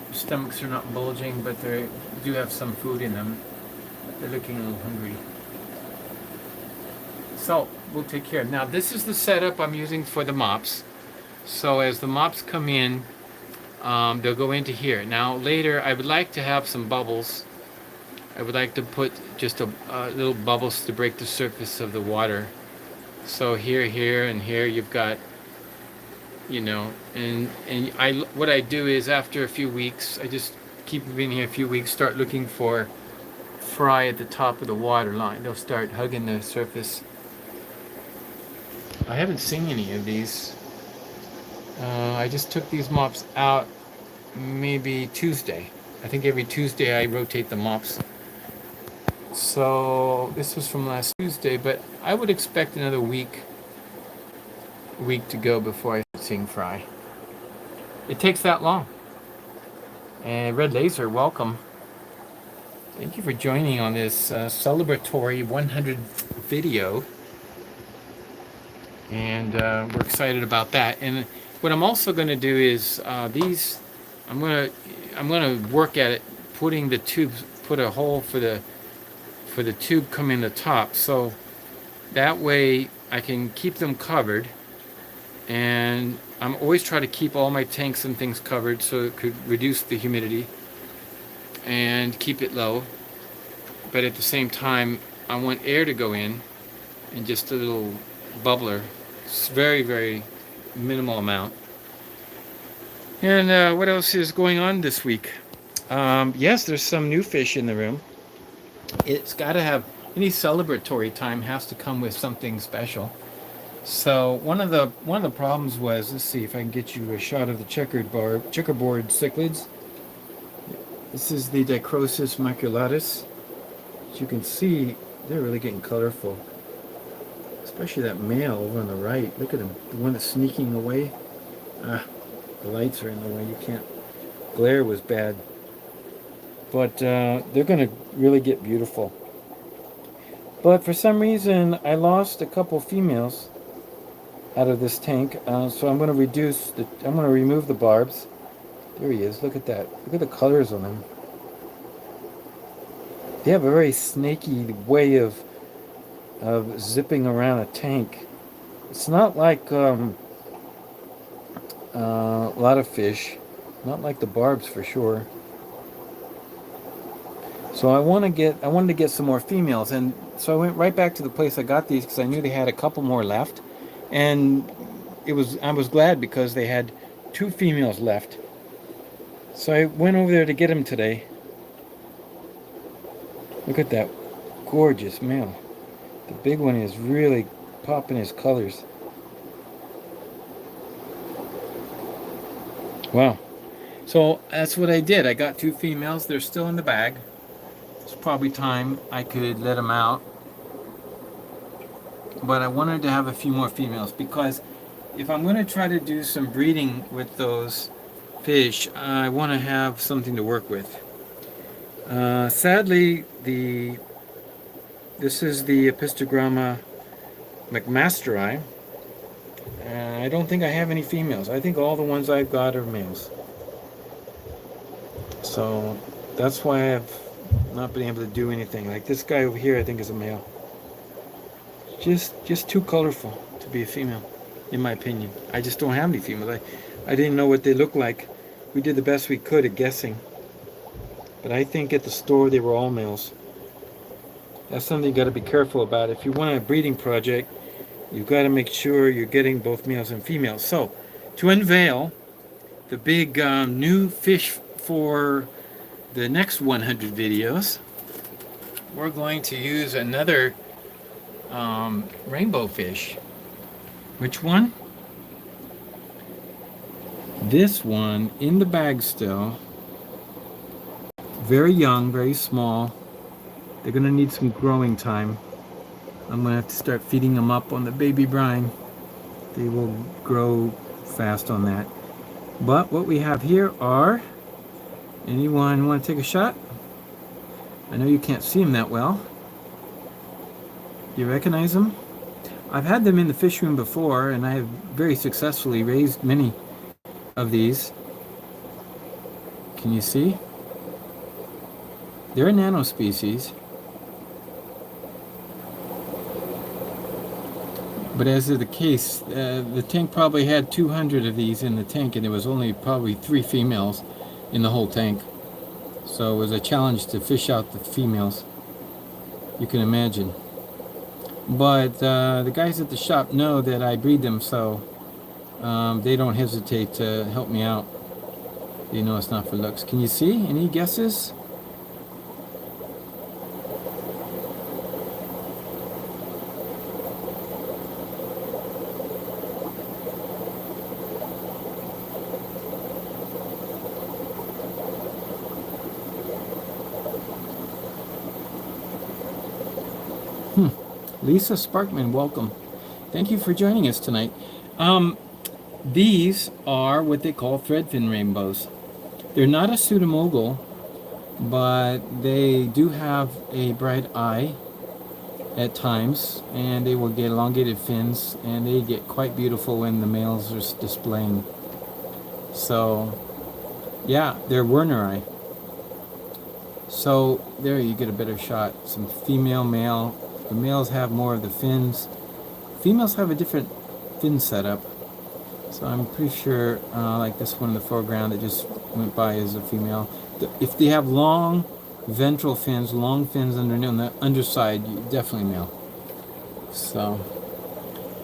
Their stomachs are not bulging, but they do have some food in them. They're looking a little hungry. So we'll take care of. Now this is the setup I'm using for the mops. So as the mops come in, they'll go into here. Now later I would like to have some bubbles. I would like to put just a little bubbles to break the surface of the water. So here, and here you've got, and what I do is after a few weeks, I just keep them in here a few weeks, start looking for fry at the top of the water line. They'll start hugging the surface. I haven't seen any of these. I just took these mops out maybe Tuesday. I think every Tuesday I rotate the mops. So this was from last Tuesday, but I would expect another week to go before I start seeing fry. It takes that long. And Red Laser, welcome. Thank you for joining on this celebratory 100 video. And we're excited about that. And what I'm also going to do is these. I'm going to work at it, putting the tubes, put a hole for the tube coming in the top, so that way I can keep them covered. And I'm always trying to keep all my tanks and things covered so it could reduce the humidity and keep it low. But at the same time, I want air to go in, and just a little bubbler. It's very, very minimal amount. And what else is going on this week? Yes, there's some new fish in the room. It's got to have, any celebratory time has to come with something special. So one of the problems was, let's see if I can get you a shot of the checkerboard cichlids. This is the Dichrosis maculatus. As you can see, they're really getting colorful. Especially that male over on the right. Look at him, the one that's sneaking away. The lights are in the way. You can't. Glare was bad. But they're going to really get beautiful. But for some reason, I lost a couple females out of this tank. So I'm going to remove the barbs. There he is. Look at that. Look at the colors on him. They have a very snaky way of of zipping around a tank. It's not like a lot of fish, not like the barbs for sure. So I wanted to get some more females, and so I went right back to the place I got these because I knew they had a couple more left, and I was glad because they had 2 females left. So I went over there to get them today. Look at that gorgeous male. The big one is really popping his colors. Wow. So that's what I did. I got 2 females. They're still in the bag. It's probably time I could let them out. But I wanted to have a few more females because if I'm going to try to do some breeding with those fish, I want to have something to work with. Sadly, this is the Epistogramma McMasteri. I don't think I have any females. I think all the ones I've got are males. So that's why I've not been able to do anything. Like this guy over here, I think is a male. Just too colorful to be a female, in my opinion. I just don't have any females. I didn't know what they look like. We did the best we could at guessing. But I think at the store they were all males. That's something you got to be careful about. If you want a breeding project, you've got to make sure you're getting both males and females. So, to unveil the big new fish for the next 100 videos, we're going to use another rainbow fish. Which one? This one in the bag still. Very young, very small. They're going to need some growing time. I'm going to have to start feeding them up on the baby brine. They will grow fast on that. But what we have here are... Anyone want to take a shot? I know you can't see them that well. Do you recognize them? I've had them in the fish room before, and I have very successfully raised many of these. Can you see? They're a nano species. But as is the case, the tank probably had 200 of these in the tank, and there was only probably 3 females in the whole tank. So it was a challenge to fish out the females. You can imagine. But the guys at the shop know that I breed them, so they don't hesitate to help me out. They know it's not for looks. Can you see? Any guesses? Lisa Sparkman, welcome. Thank you for joining us tonight. These are what they call threadfin rainbows. They're not a pseudomogul, but they do have a bright eye at times, and they will get elongated fins, and they get quite beautiful when the males are displaying. So, yeah, they're Werneri. So, there you get a better shot. Some female, male. The males have more of the fins. Females have a different fin setup. So I'm pretty sure, like this one in the foreground that just went by is a female. If they have long ventral fins, long fins on the underside, definitely male. So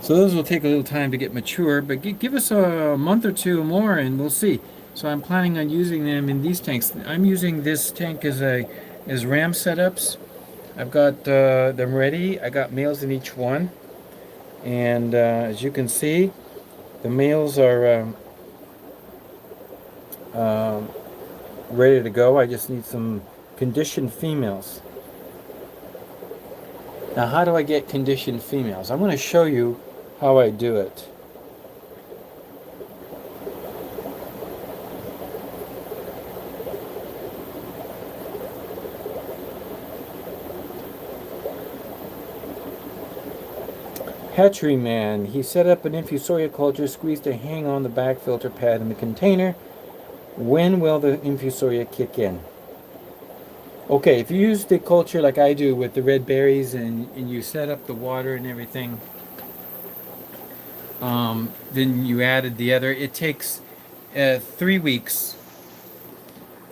those will take a little time to get mature, but give us a month or two more and we'll see. So I'm planning on using them in these tanks. I'm using this tank as ram setups. I've got them ready. I got males in each one, and as you can see, the males are ready to go. I just need some conditioned females. Now, how do I get conditioned females? I'm going to show you how I do it. Hatchery Man, he set up an infusoria culture, squeezed a hang on the back filter pad in the container. When will the infusoria kick in? Okay, if you use the culture like I do with the red berries and you set up the water and everything, then you added the other, it takes 3 weeks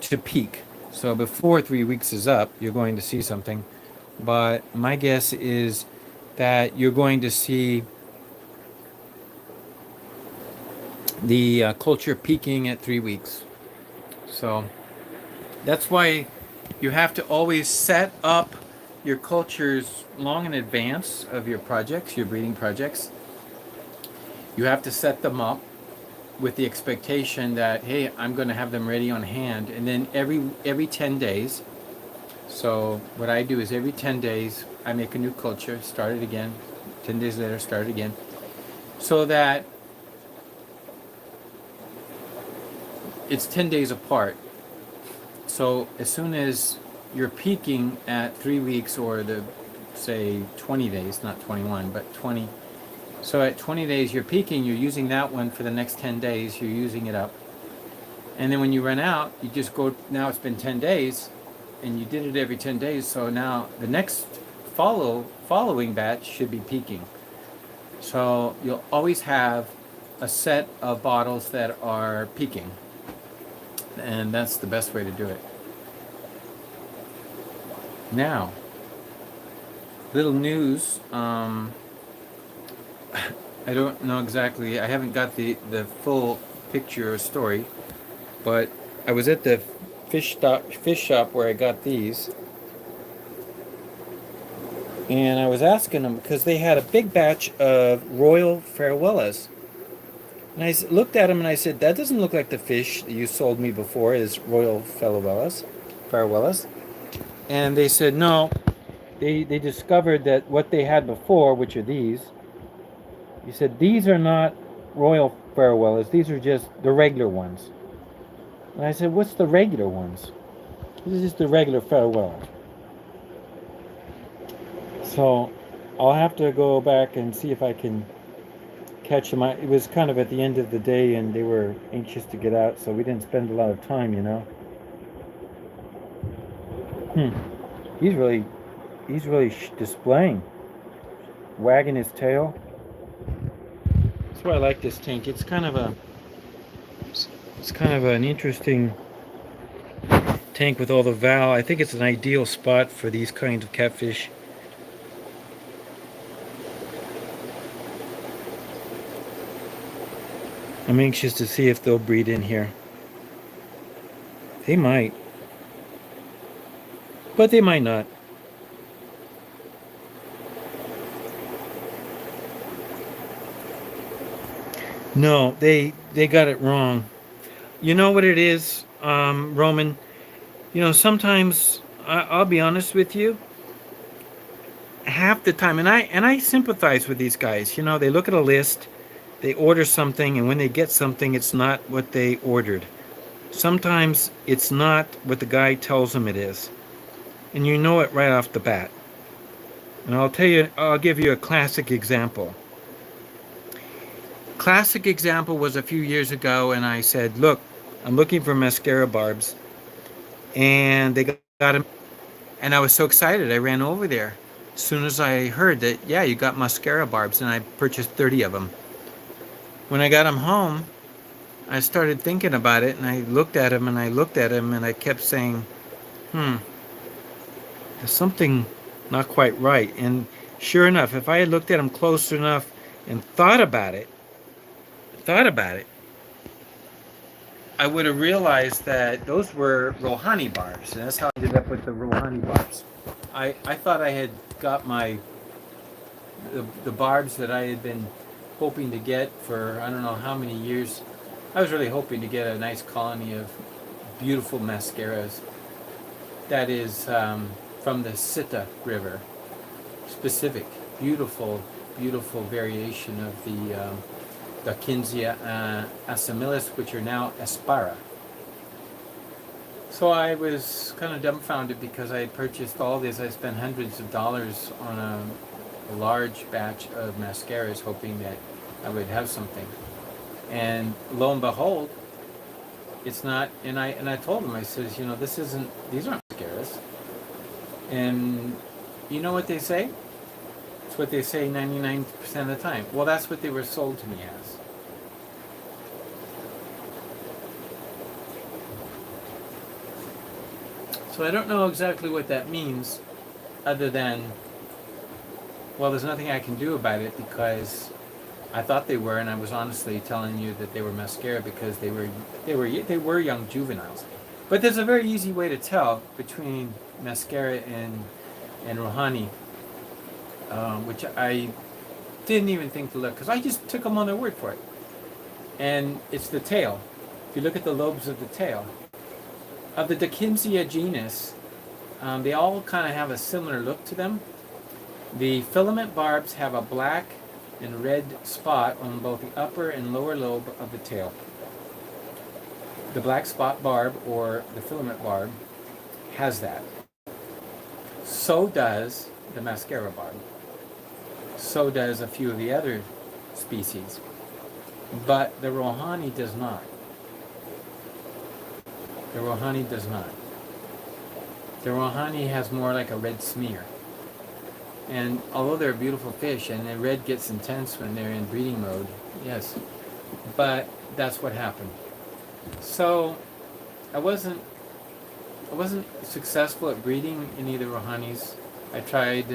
to peak. So before 3 weeks is up, you're going to see something. But my guess is that you're going to see the culture peaking at 3 weeks. So that's why you have to always set up your cultures long in advance of your projects, your breeding projects. You have to set them up with the expectation that, hey, I'm going to have them ready on hand, and then every 10 days. So what I do is every 10 days I make a new culture, start it again. 10 days later, start it again, so that it's 10 days apart. So as soon as you're peaking at 3 weeks, or the say 20 days, not 21, but 20. So at 20 days you're peaking, you're using that one for the next 10 days, you're using it up. And then when you run out, you just go, now it's been 10 days, and you did it every 10 days, so now the next following batch should be peaking. So you'll always have a set of bottles that are peaking, and that's the best way to do it. Now, little news. I don't know exactly. I haven't got the full picture or story, but I was at the fish shop where I got these, and I was asking them because they had a big batch of Royal Farewellas, and I looked at them and I said, "That doesn't look like the fish that you sold me before is Royal Farewellas." And they said no. They discovered that what they had before, which are these, he said these are not Royal Farewellas. These are just the regular ones. And I said, what's the regular ones? This is just the regular Farewell. So I'll have to go back and see if I can catch them. It was kind of at the end of the day, and they were anxious to get out, so we didn't spend a lot of time, you know. He's really, displaying, wagging his tail. That's why I like this tank. It's kind of an interesting tank with all the valve. I think it's an ideal spot for these kinds of catfish. I'm anxious to see if they'll breed in here. They might, but they might not. No, they got it wrong. You know what it is, Roman? You know, sometimes I'll be honest with you. Half the time, and I sympathize with these guys. You know, they look at a list, they order something, and when they get something, it's not what they ordered. Sometimes it's not what the guy tells them it is, and you know it right off the bat. And I'll give you a classic example. Classic example was a few years ago, and I said, look, I'm looking for mascara barbs, and they got them, and I was so excited I ran over there as soon as I heard that, yeah, you got mascara barbs, and I purchased 30 of them. When I got them home, I started thinking about it, and I looked at them, and I looked at them, and I kept saying, there's something not quite right. And sure enough, if I had looked at them close enough and thought about it, I would have realized that those were Rouhani barbs, and that's how I ended up with the Rouhani barbs. I thought I had got the barbs that I had been hoping to get for I don't know how many years. I was really hoping to get a nice colony of beautiful mascaras. That is from the Sita River, specific, beautiful variation of the Kinsia assimilis, which are now Aspara. So I was kind of dumbfounded because I had purchased all this. I spent hundreds of dollars on a large batch of mascaras, hoping that I would have something. And lo and behold, it's not. And I told him, I says, you know, these aren't mascaras. And you know what they say? It's what they say 99% of the time. Well, that's what they were sold to me as. So I don't know exactly what that means, other than, well, there's nothing I can do about it because I thought they were, and I was honestly telling you that they were mascara because they were young juveniles. But there's a very easy way to tell between mascara and Rouhani, which I didn't even think to look because I just took them on their word for it. And it's the tail. If you look at the lobes of the tail of the Dickensia genus, they all kind of have a similar look to them. The filament barbs have a black and red spot on both the upper and lower lobe of the tail. The black spot barb, or the filament barb, has that. So does the mascara barb. So does a few of the other species. But the Rouhani does not. The Rouhani does not. The Rouhani has more like a red smear. And although they're a beautiful fish, and the red gets intense when they're in breeding mode, yes, but that's what happened. So I wasn't successful at breeding any of the Rouhanis. I tried,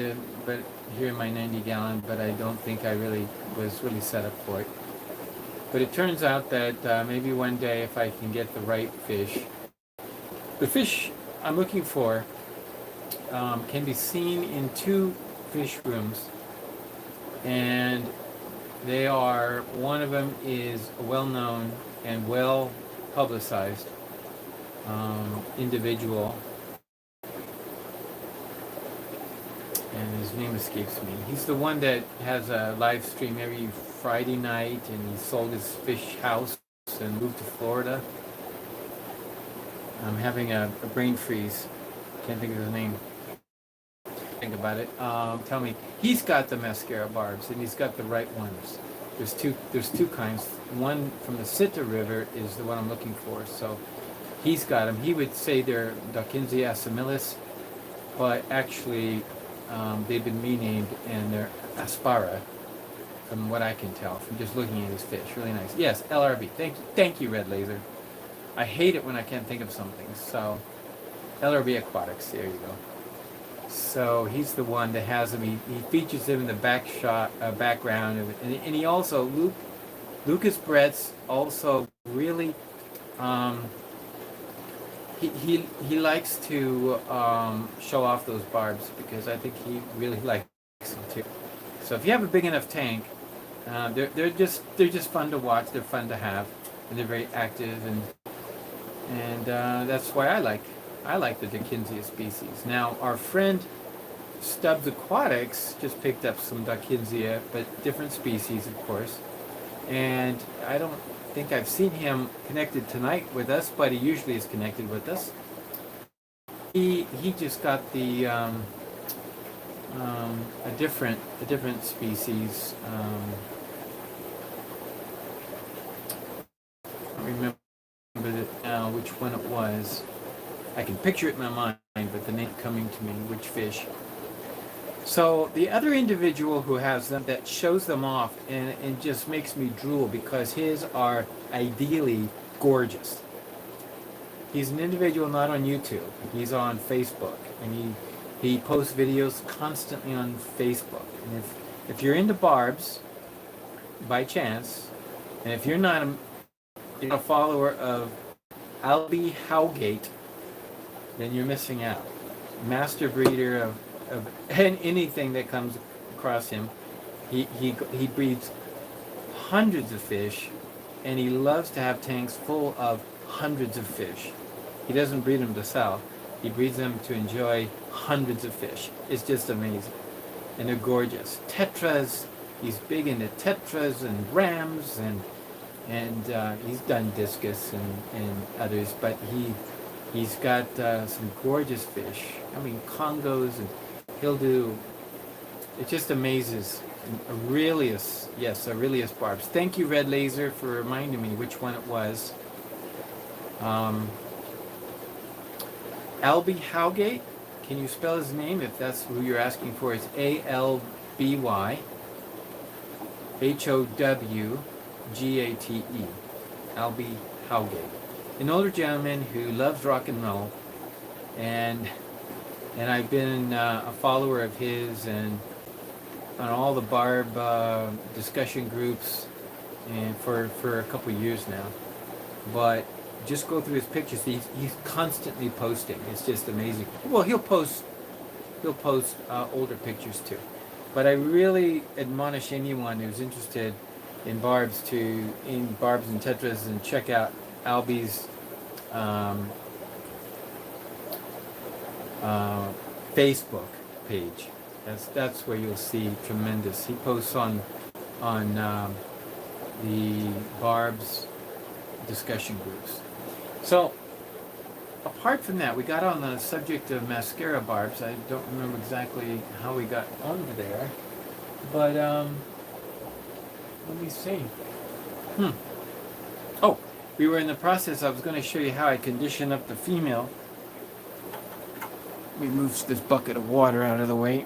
but here in my 90-gallon, but I don't think I really was really set up for it. But it turns out that maybe one day, if I can get the right fish, the fish I'm looking for can be seen in two fish rooms, and they are, one of them is a well-known and well-publicized individual, and his name escapes me. He's the one that has a live stream every Friday night, and he sold his fish house and moved to Florida. I'm having a brain freeze. Can't think of his name. Think about it. Tell me, he's got the mascara barbs, and he's got the right ones. There's two kinds. One from the Sita River is the one I'm looking for. So he's got them. He would say they're Dickensia assimilis, but actually they've been renamed, and they're Aspara, from what I can tell from just looking at his fish. Really nice. Yes, LRB. Thank you, Red Laser. I hate it when I can't think of something. So LRB Aquatics. There you go. So he's the one that has him. He features him in the background, and he also Lucas Brett's also really. He likes to show off those barbs because I think he really likes them too. So if you have a big enough tank, they're just fun to watch. They're fun to have, and they're very active, and that's why I like the Dickensia species. Now our friend Stubbs Aquatics just picked up some Dickensia, but different species, of course. And I don't think I've seen him connected tonight with us, but he usually is connected with us. He just got the a different species. I remember it now which one it was. I can picture it in my mind, but the name coming to me, which fish. So the other individual who has them, that shows them off and just makes me drool because his are ideally gorgeous. He's an individual not on YouTube. He's on Facebook, and he posts videos constantly on Facebook. And if you're into barbs, by chance, and if you're not a follower of Albie Howgate, then you're missing out. Master breeder of anything that comes across him. He breeds hundreds of fish, and he loves to have tanks full of hundreds of fish. He doesn't breed them to sell. He breeds them to enjoy hundreds of fish. It's just amazing. And they're gorgeous. Tetras, he's big into tetras and rams, and he's done discus and others, but he's got some gorgeous fish. I mean, Congos, and he'll do, it just amazes. Aurelius, yes, Aurelius barbs. Thank you, Red Laser, for reminding me which one it was. Albie Howgate, Can you spell his name if that's who you're asking for? It's Albywhowgate. Albie Howgate. An older gentleman who loves rock and roll, and I've been a follower of his and on all the barb discussion groups and for a couple years now. But just go through his pictures. He's constantly posting. It's just amazing. Well, he'll post older pictures too. But I really admonish anyone who's interested in barbs and tetras and check out Albie's Facebook page. That's where you'll see tremendous. He posts on the barbs discussion groups. So apart from that, we got on the subject of mascara barbs. I don't remember exactly how we got onto there, but let me see. Oh, we were in the process. I was going to show you how I condition up the female. Let me move this bucket of water out of the way.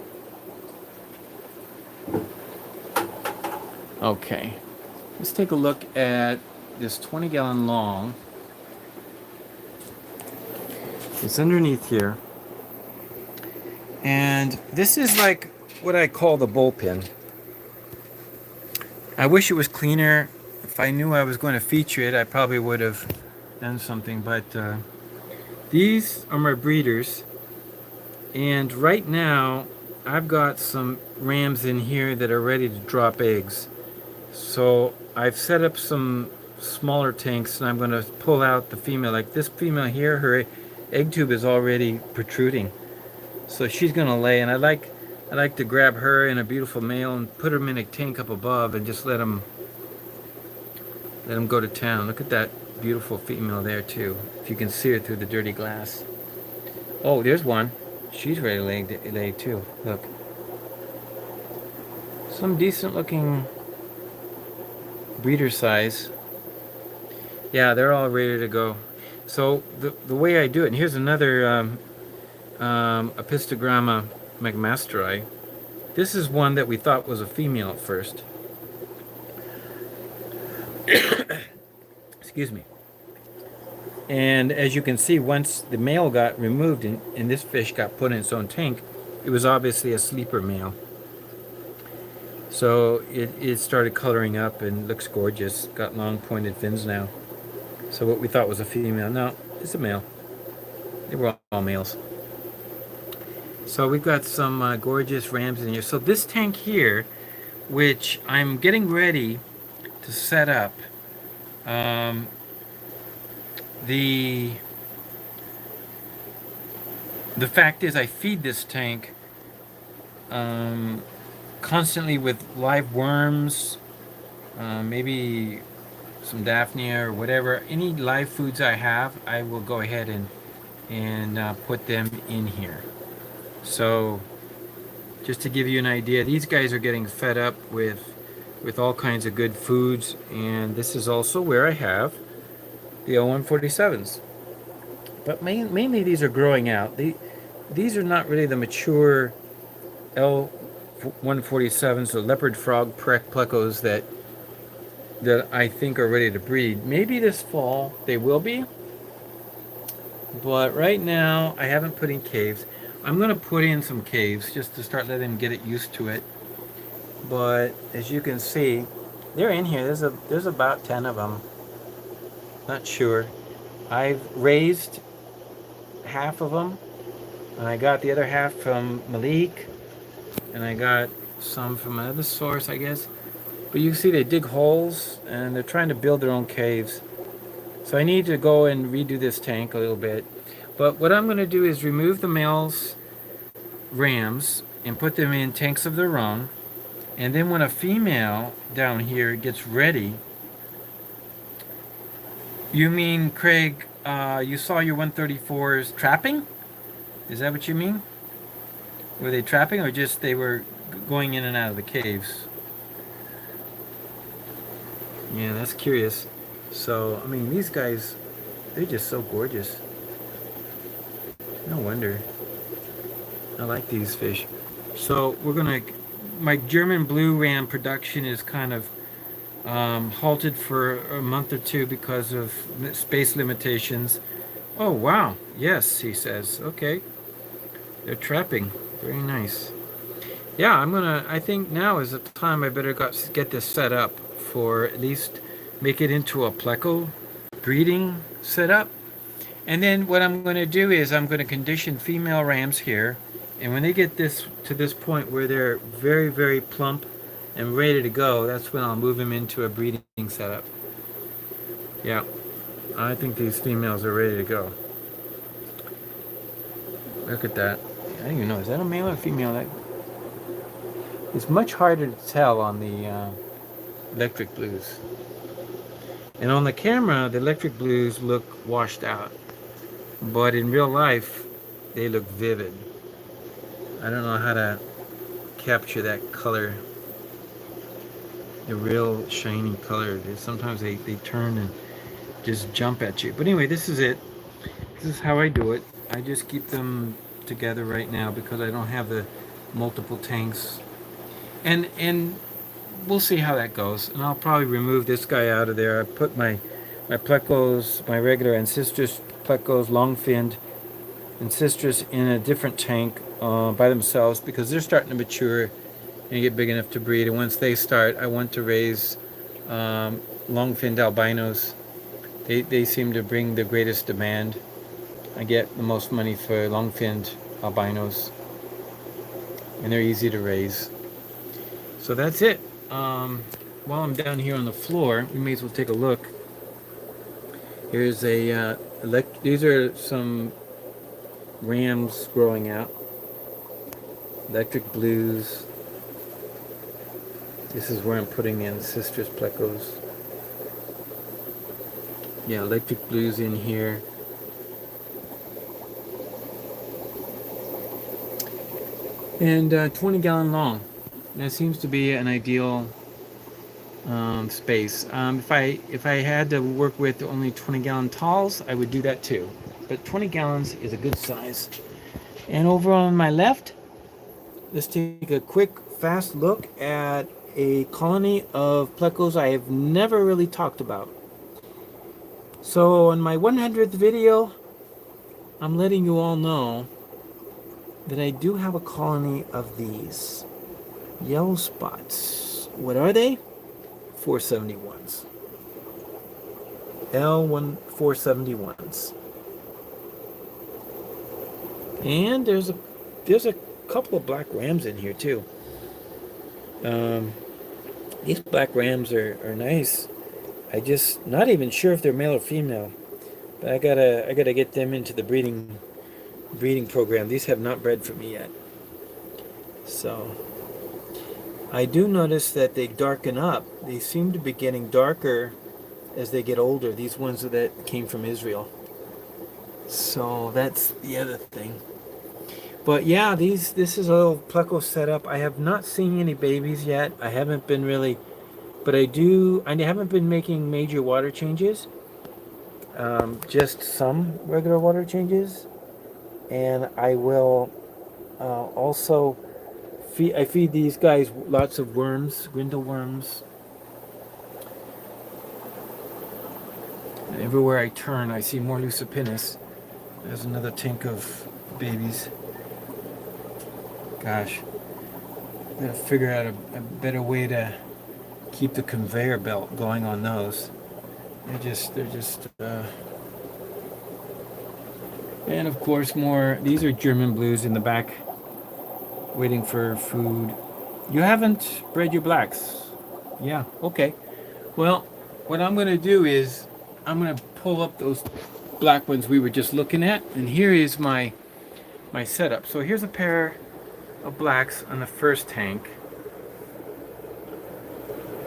Okay, let's take a look at this 20-gallon long. It's underneath here, and this is like what I call the bullpen. I wish it was cleaner. If I knew I was going to feature it, I probably would have done something, but these are my breeders, and right now I've got some rams in here that are ready to drop eggs. So I've set up some smaller tanks, and I'm going to pull out the female. Like this female here, her egg tube is already protruding, so she's going to lay. And I like to grab her and a beautiful male and put them in a tank up above and just let them go to town. Look at that beautiful female there too, if you can see her through the dirty glass. Oh, there's one. She's ready to lay too. Look, some decent looking breeder size. Yeah, they're all ready to go. So the way I do it, and here's another Apistogramma McMasteri. This is one that we thought was a female at first. Excuse me. And as you can see, once the male got removed and this fish got put in its own tank, it was obviously a sleeper male. So it started coloring up and looks gorgeous. Got long pointed fins now. So what we thought was a female, no, it's a male. They were all males. So we've got some gorgeous rams in here. So this tank here, which I'm getting ready to set up, the fact is I feed this tank constantly with live worms, maybe some Daphnia or whatever. Any live foods I have, I will go ahead and put them in here. So just to give you an idea, these guys are getting fed up with all kinds of good foods, and this is also where I have the L147s. But mainly these are growing out. These are not really the mature L147s, the leopard frog plecos that I think are ready to breed. Maybe this fall they will be, but right now I haven't put in caves. I'm going to put in some caves just to start letting them get it used to it. But as you can see, they're in here. There's about 10 of them. Not sure. I've raised half of them, and I got the other half from Malik, and I got some from another source, I guess. But you can see they dig holes, and they're trying to build their own caves. So I need to go and redo this tank a little bit. But what I'm going to do is remove the males rams and put them in tanks of their own. And then when a female down here gets ready. You mean, Craig, you saw your 134s trapping? Is that what you mean? Were they trapping, or just they were going in and out of the caves? Yeah, that's curious. So, I mean, these guys, they're just so gorgeous. No wonder. I like these fish. So we're gonna, my German blue ram production is kind of halted for a month or two because of space limitations. Oh wow, yes, he says. Okay, they're trapping. Very nice. Yeah, I think now is the time I better get this set up for at least make it into a pleco breeding setup. And then what I'm going to do is I'm going to condition female rams here. And when they get this to this point where they're very, very plump and ready to go, that's when I'll move them into a breeding setup. Yeah, I think these females are ready to go. Look at that. I don't even know, is that a male or female? It's much harder to tell on the electric blues. And on the camera, the electric blues look washed out. But in real life, they look vivid. I don't know how to capture that color. The real shiny color. Sometimes they turn and just jump at you. But anyway, this is it. This is how I do it. I just keep them together right now because I don't have the multiple tanks. And we'll see how that goes. And I'll probably remove this guy out of there. I put my plecos, my regular ancestors plecos, long finned ancestors in a different tank by themselves because they're starting to mature and get big enough to breed. And once they start, I want to raise long finned albinos. They seem to bring the greatest demand. I get the most money for long finned albinos, and they're easy to raise. So that's it. While I'm down here on the floor, we may as well take a look. Here's a these are some rams growing out. Electric blues. This is where I'm putting in Sisters plecos. Yeah, electric blues in here. And 20 gallon long. That seems to be an ideal space. If I had to work with only 20 gallon talls, I would do that too. But 20 gallons is a good size. And over on my left, let's take a quick, fast look at a colony of plecos I have never really talked about. So on my 100th video, I'm letting you all know that I do have a colony of these yellow spots. What are they? 471s. L1 471s. And there's a couple of black rams in here too. These black rams are nice. I just not even sure if they're male or female. But I gotta get them into the breeding program. These have not bred for me yet. So I do notice that they darken up. They seem to be getting darker as they get older. These ones that came from Israel. So that's the other thing. But yeah, this is a little pleco setup. I have not seen any babies yet. I haven't been really, but I haven't been making major water changes. Just some regular water changes. And I will also I feed these guys lots of worms, grindle worms. And everywhere I turn, I see more lucipinus. There's another tank of babies. Gosh, I'm gonna figure out a better way to keep the conveyor belt going on those. They're just. And of course, more. These are German blues in the back, waiting for food. You haven't bred your blacks. Yeah. Okay. Well, what I'm gonna do is I'm gonna pull up those black ones we were just looking at, and here is my setup. So here's a pair of blacks on the first tank,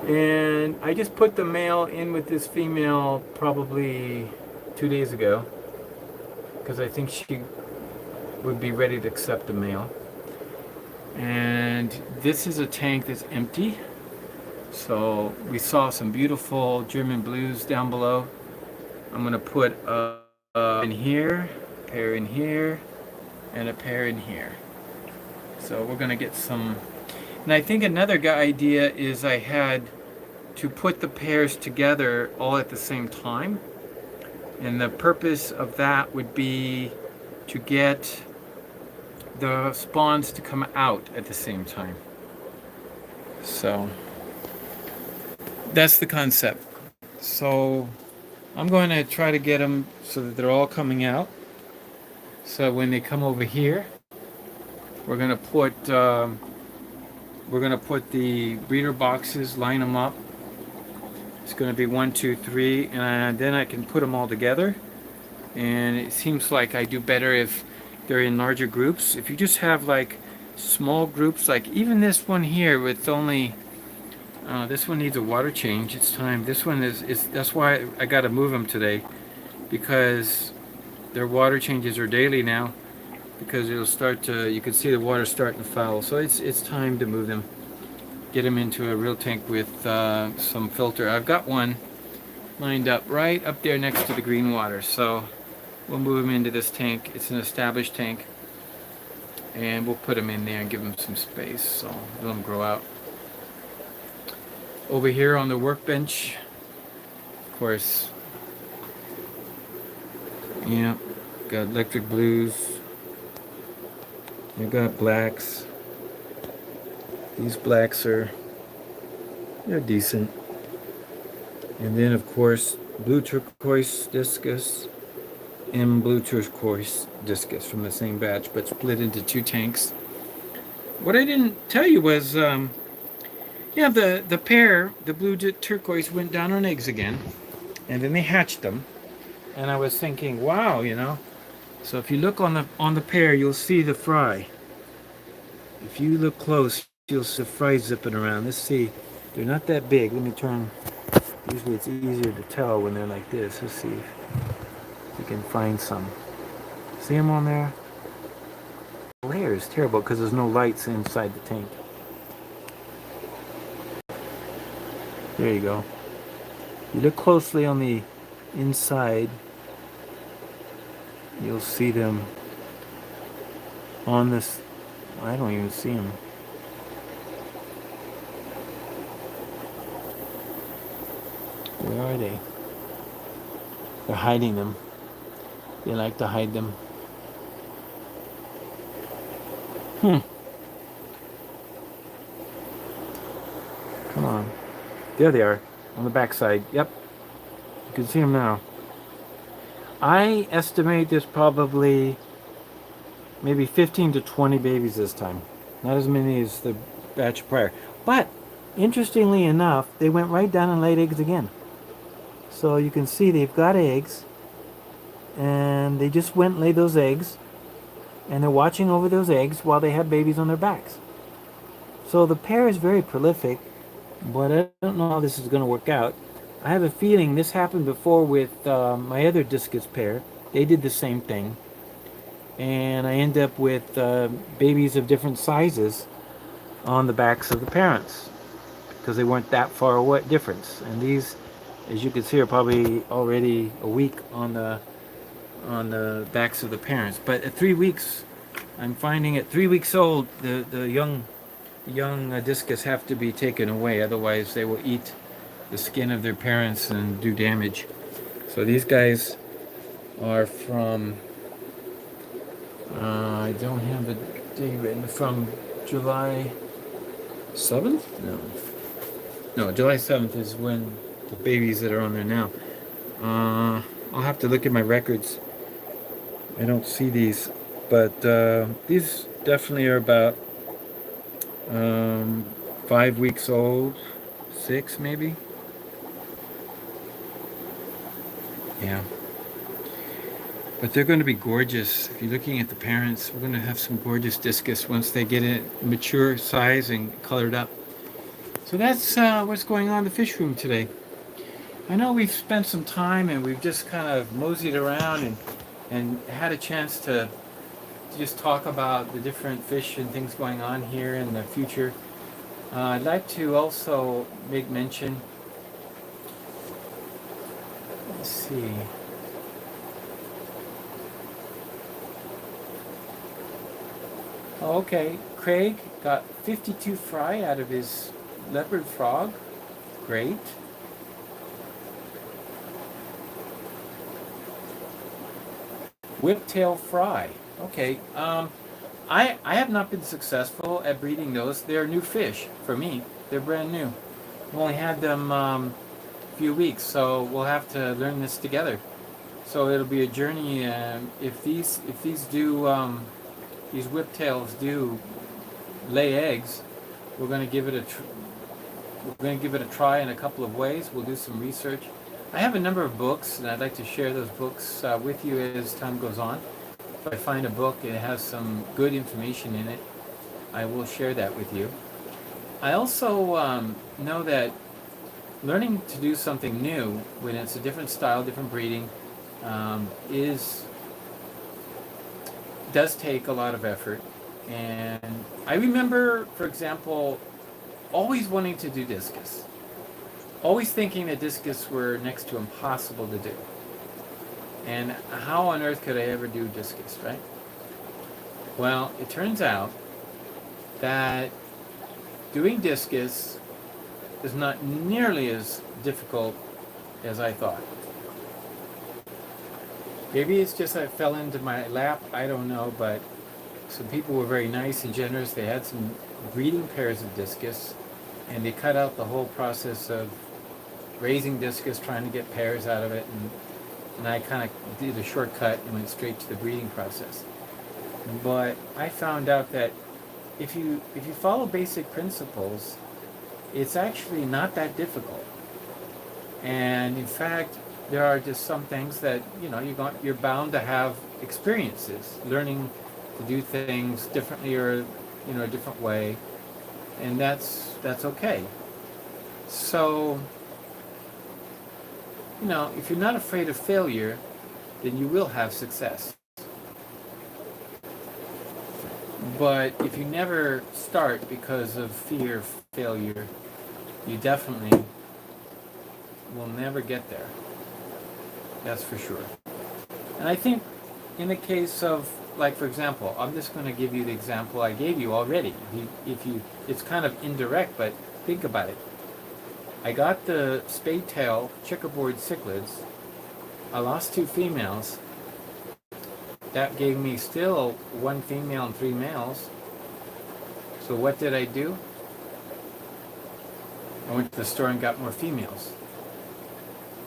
and I just put the male in with this female probably 2 days ago because I think she would be ready to accept the male. And this is a tank that's empty. So we saw some beautiful German blues down below. I'm gonna put a in here, a pair in here, and a pair in here. So we're going to get some. And I think another idea is I had to put the pairs together all at the same time. And the purpose of that would be to get the spawns to come out at the same time. So that's the concept. So I'm going to try to get them so that they're all coming out. So when they come over here, we're going to put the breeder boxes, line them up. It's going to be 1, 2, 3, and then I can put them all together. And it seems like I do better if they're in larger groups. If you just have like small groups, like even this one here with only this one needs a water change. It's time. This one is that's why I got to move them today, because their water changes are daily now, because it'll start to, you can see the water starting to foul. So it's time to move them, get them into a real tank with some filter. I've got one lined up right up there next to the green water, so we'll move them into this tank. It's an established tank, and we'll put them in there and give them some space, so let them grow out. Over here on the workbench, of course, yeah, got electric blues. You've got blacks. These blacks they're decent. And then of course, blue turquoise discus and blue turquoise discus from the same batch, but split into 2 tanks. What I didn't tell you was, yeah, the pair, the blue turquoise, went down on eggs again, and then they hatched them. And I was thinking, wow, you know. So if you look on the pair, you'll see the fry. If you look close, you'll see the fry zipping around. Let's see. They're not that big. Let me turn. Usually it's easier to tell when they're like this. Let's see if you can find some. See them on there? The layer is terrible because there's no lights inside the tank. There you go. You look closely on the inside, you'll see them on this. I don't even see them. Where are they? They're hiding them. They like to hide them. Come on. There they are, on the back side. Yep. You can see them now. I estimate there's probably maybe 15 to 20 babies this time. Not as many as the batch prior. But, interestingly enough, they went right down and laid eggs again. So you can see they've got eggs, and they just went and laid those eggs, and they're watching over those eggs while they have babies on their backs. So the pair is very prolific, but I don't know how this is going to work out. I have a feeling this happened before with my other discus pair. They did the same thing, and I end up with babies of different sizes on the backs of the parents because they weren't that far away difference. And these, as you can see, are probably already a week on the backs of the parents. But at 3 weeks, I'm finding at 3 weeks old, the young discus have to be taken away, otherwise they will eat the skin of their parents and do damage. So these guys are from, I don't have the day written, from July 7th? No, July 7th is when the babies that are on there now. I'll have to look at my records. I don't see these, but these definitely are about 5 weeks old, 6 maybe. Yeah. But they're going to be gorgeous. If you're looking at the parents, we're going to have some gorgeous discus once they get a mature size and colored up. So that's what's going on in the fish room today. I know we've spent some time and we've just kind of moseyed around and had a chance to just talk about the different fish and things going on here in the future. I'd like to also make mention, let's see, Okay, Craig got 52 fry out of his leopard frog. Great. Whiptail fry. Okay. I have not been successful at breeding those. They're new fish for me. They're brand new. We only had them a few weeks, so we'll have to learn this together. So it'll be a journey. If these do these whiptails do lay eggs, we're going to give it a we're going to give it a try in a couple of ways. We'll do some research. I have a number of books, and I'd like to share those books with you as time goes on. If I find a book and it has some good information in it, I will share that with you. I also know that learning to do something new when it's a different style, different breeding, is does take a lot of effort. And I remember, for example, always wanting to do discus, always thinking that discus were next to impossible to do. And how on earth could I ever do discus, right? Well, it turns out that doing discus is not nearly as difficult as I thought. Maybe it's just I fell into my lap, I don't know, but some people were very nice and generous. They had some breeding pairs of discus, and they cut out the whole process of raising discus, trying to get pairs out of it, and I kind of did a shortcut and went straight to the breeding process. But I found out that if you follow basic principles, it's actually not that difficult. And in fact, there are just some things that you're bound to have experiences, learning to do things differently or a different way, and that's okay. So if you're not afraid of failure, then you will have success. But if you never start because of fear of failure, you definitely will never get there. That's for sure. And I think in the case of, like, for example, I'm just going to give you the example I gave you already. It's kind of indirect, but think about it. I got the spade tail checkerboard cichlids. I lost 2 females. That gave me still 1 female and 3 males. So what did I do? I went to the store and got more females.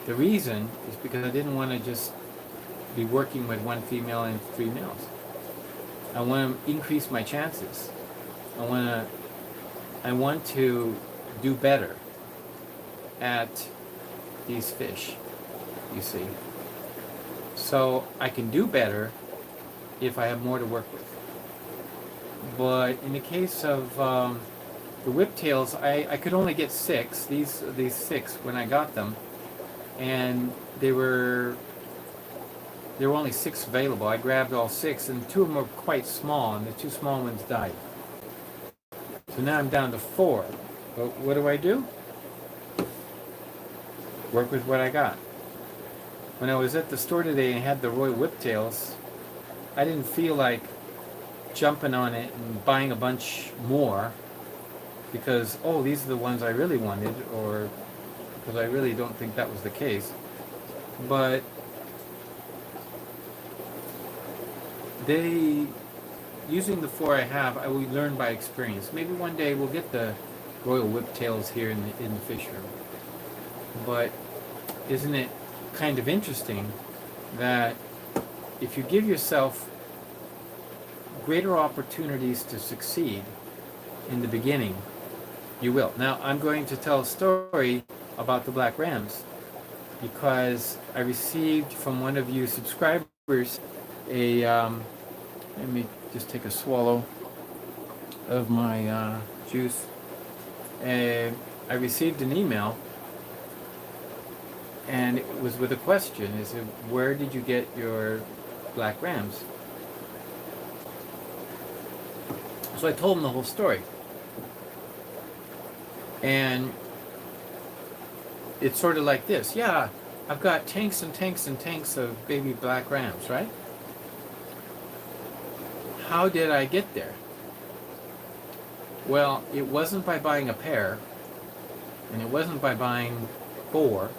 The reason is because I didn't want to just be working with 1 female and 3 males. I want to increase my chances. I want to do better at these fish, you see. So I can do better if I have more to work with. But in the case of the whiptails, I could only get 6, these 6 when I got them, and there were only 6 available. I grabbed all 6, and 2 of them were quite small, and the 2 small ones died. So now I'm down to 4. But what do? Work with what I got. When I was at the store today and had the Roy whiptails, I didn't feel like jumping on it and buying a bunch more because, these are the ones I really wanted, or because I really don't think that was the case. But using the 4 I have, I will learn by experience. Maybe one day we'll get the Royal Whiptails here in the fish room. But isn't it kind of interesting that if you give yourself greater opportunities to succeed in the beginning, you will. Now, I'm going to tell a story about the black rams because I received from one of you subscribers let me just take a swallow of my juice. I received an email, and it was with a question. It said, where did you get your black rams? So I told him the whole story. And it's sort of like this. Yeah, I've got tanks and tanks and tanks of baby black rams, right? How did I get there? Well, it wasn't by buying a pair, and it wasn't by buying 4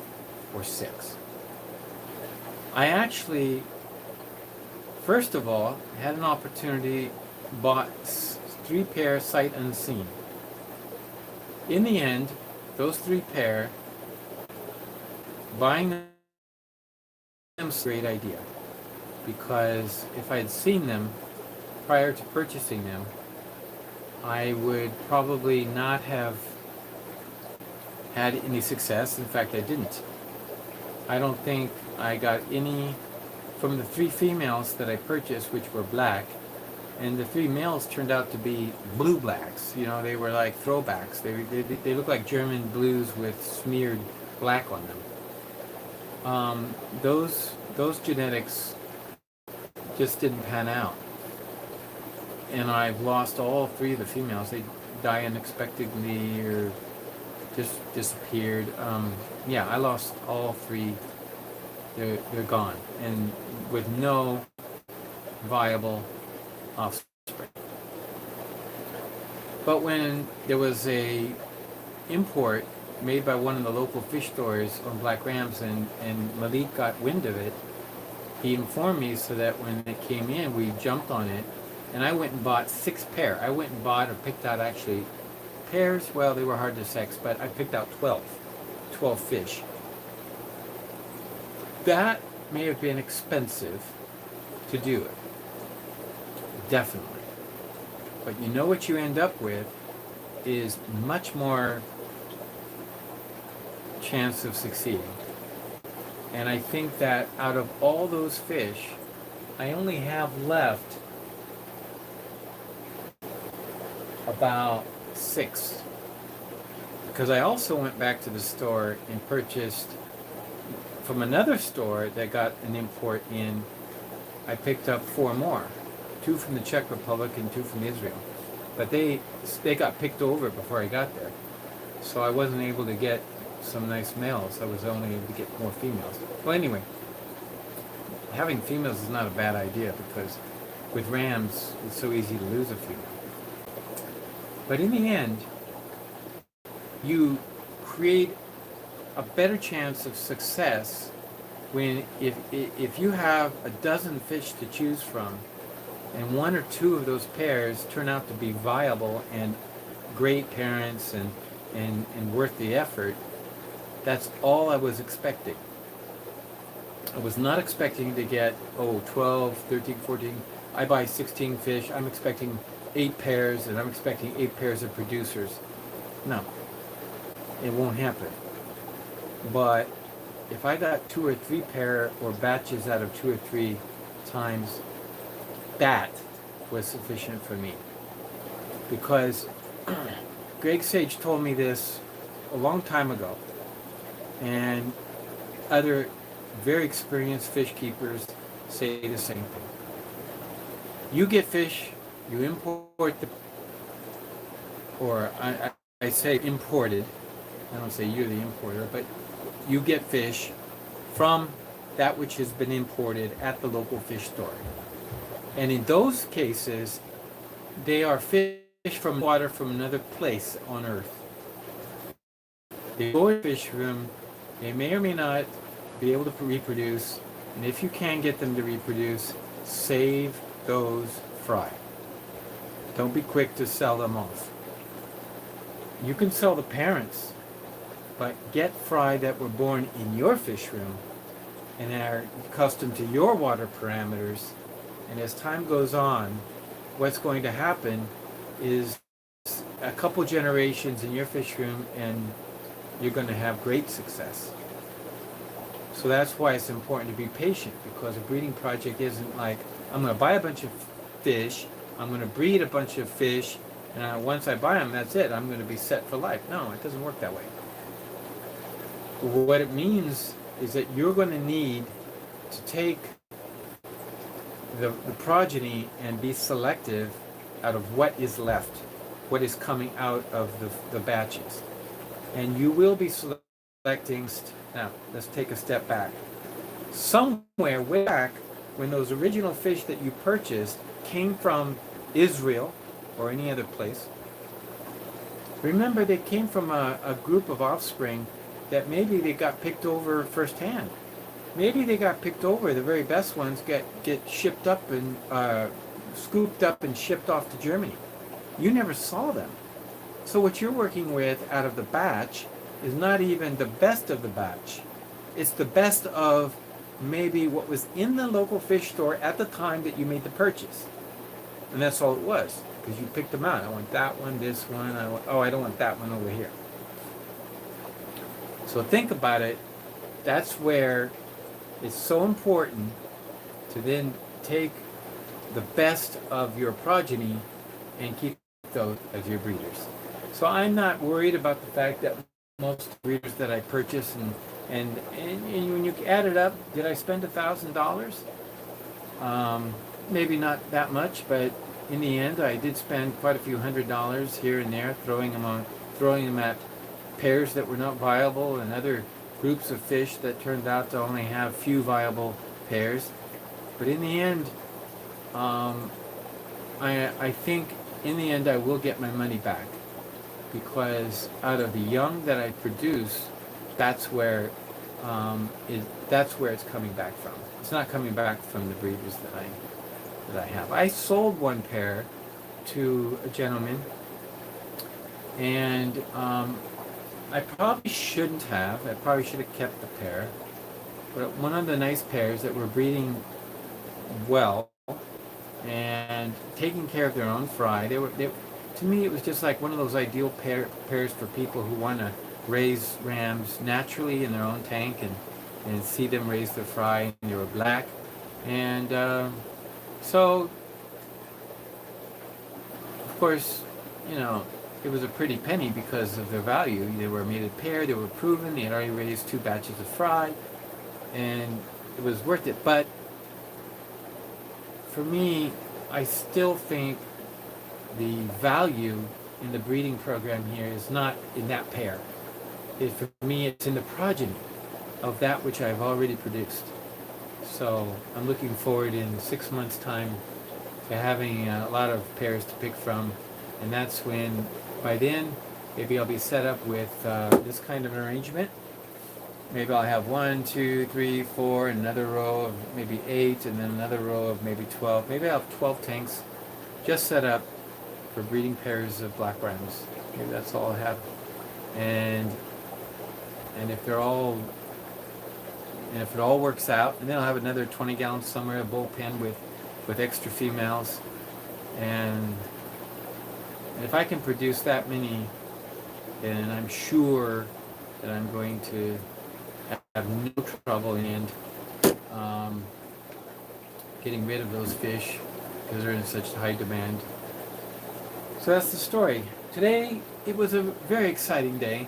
or 6. I actually, first of all, had an opportunity, bought 3 pair sight unseen. In the end, those 3 pair, buying them was a great idea, because if I had seen them prior to purchasing them, I would probably not have had any success. In fact, I didn't. I don't think I got any from the 3 females that I purchased, which were black, and the 3 males turned out to be blue blacks. You know, they were like throwbacks. They look like German blues with smeared black on them. Those genetics just didn't pan out, and I've lost all 3 of the females. They die unexpectedly or just disappeared. Yeah, I lost all 3. They're gone, and with no viable offspring. But when there was a import made by one of the local fish stores on black rams, and Malik got wind of it, he informed me so that when it came in, we jumped on it, and I went and bought 6 pair. I went and bought or picked out actually pairs. Well, they were hard to sex, but I picked out 12 fish. That may have been expensive to do it, definitely. But you know what you end up with is much more chance of succeeding. And I think that out of all those fish, I only have left about 6. Because I also went back to the store and purchased from another store that got an import in. I picked up 4 more, 2 from the Czech Republic and 2 from Israel. But they got picked over before I got there. So I wasn't able to get some nice males. I was only able to get more females. Well, anyway, having females is not a bad idea, because with rams, it's so easy to lose a female. But in the end, you create a better chance of success when if you have a dozen fish to choose from, and 1 or 2 of those pairs turn out to be viable and great parents and worth the effort. That's all I was expecting. I was not expecting to get 12, 13, 14. I buy 16 fish. I'm expecting 8 pairs, and I'm expecting 8 pairs of producers. No, it won't happen. But if I got 2 or 3 pair or batches out of 2 or 3 times, that was sufficient for me. Because Greg Sage told me this a long time ago, and other very experienced fish keepers say the same thing. You get fish, you import the, or I say imported, I don't say you're the importer, but you get fish from that which has been imported at the local fish store. And in those cases, they are fish from water from another place on Earth. They go in the Fishroom, they may or may not be able to reproduce, and if you can get them to reproduce, save those fry. Don't be quick to sell them off. You can sell the parents, but get fry that were born in your fish room and are accustomed to your water parameters. And as time goes on, what's going to happen is a couple generations in your fish room, and you're going to have great success. So that's why it's important to be patient, because a breeding project isn't like, I'm going to buy a bunch of fish, I'm going to breed a bunch of fish, and once I buy them, that's it. I'm going to be set for life. No, it doesn't work that way. What it means is that you're going to need to take the progeny and be selective out of what is left, what is coming out of the batches. And you will be selecting, now let's take a step back. Somewhere way back, when those original fish that you purchased came from Israel or any other place, Remember, they came from a group of offspring that maybe they got picked over firsthand. Maybe they got picked over. The very best ones get shipped up and scooped up and shipped off to Germany. You never saw them. So what you're working with out of the batch is not even the best of the batch. It's the best of maybe what was in the local fish store at the time that you made the purchase. And that's all it was, because you picked them out. I want that one, this one. I don't want that one over here. So think about it. That's where it's so important to then take the best of your progeny and keep those as your breeders. So I'm not worried about the fact that most breeders that I purchase and when you add it up, did I spend $1,000? Maybe not that much, but in the end, I did spend quite a few $100s here and there, throwing them at pairs that were not viable and other groups of fish that turned out to only have few viable pairs. But in the end, I think in the end I will get my money back, because out of the young that I produce, that's where it's coming back from. It's not coming back from the breeders that I have. I sold one pair to a gentleman, and I probably shouldn't have. I probably should have kept the pair. But one of the nice pairs that were breeding well and taking care of their own fry. To me, it was just like one of those ideal pairs for people who want to raise rams naturally in their own tank and see them raise their fry. And they were black. And so, of course, it was a pretty penny because of their value. They were a mated pair, they were proven, they had already raised 2 batches of fry, and it was worth it. But for me, I still think the value in the breeding program here is not in that pair. For me, it's in the progeny of that which I've already produced. So I'm looking forward in 6 months' time to having a lot of pairs to pick from, and that's when, by then, maybe I'll be set up with this kind of an arrangement. Maybe I'll have 1, 2, 3, 4, and another row of maybe 8, and then another row of maybe 12. Maybe I'll have 12 tanks just set up for breeding pairs of black rams. Maybe that's all I have. And if they're all, and if it all works out, and then I'll have another 20 gallons somewhere, a bullpen with extra females, and if I can produce that many, then I'm sure that I'm going to have no trouble in getting rid of those fish because they're in such high demand. So that's the story. Today, it was a very exciting day.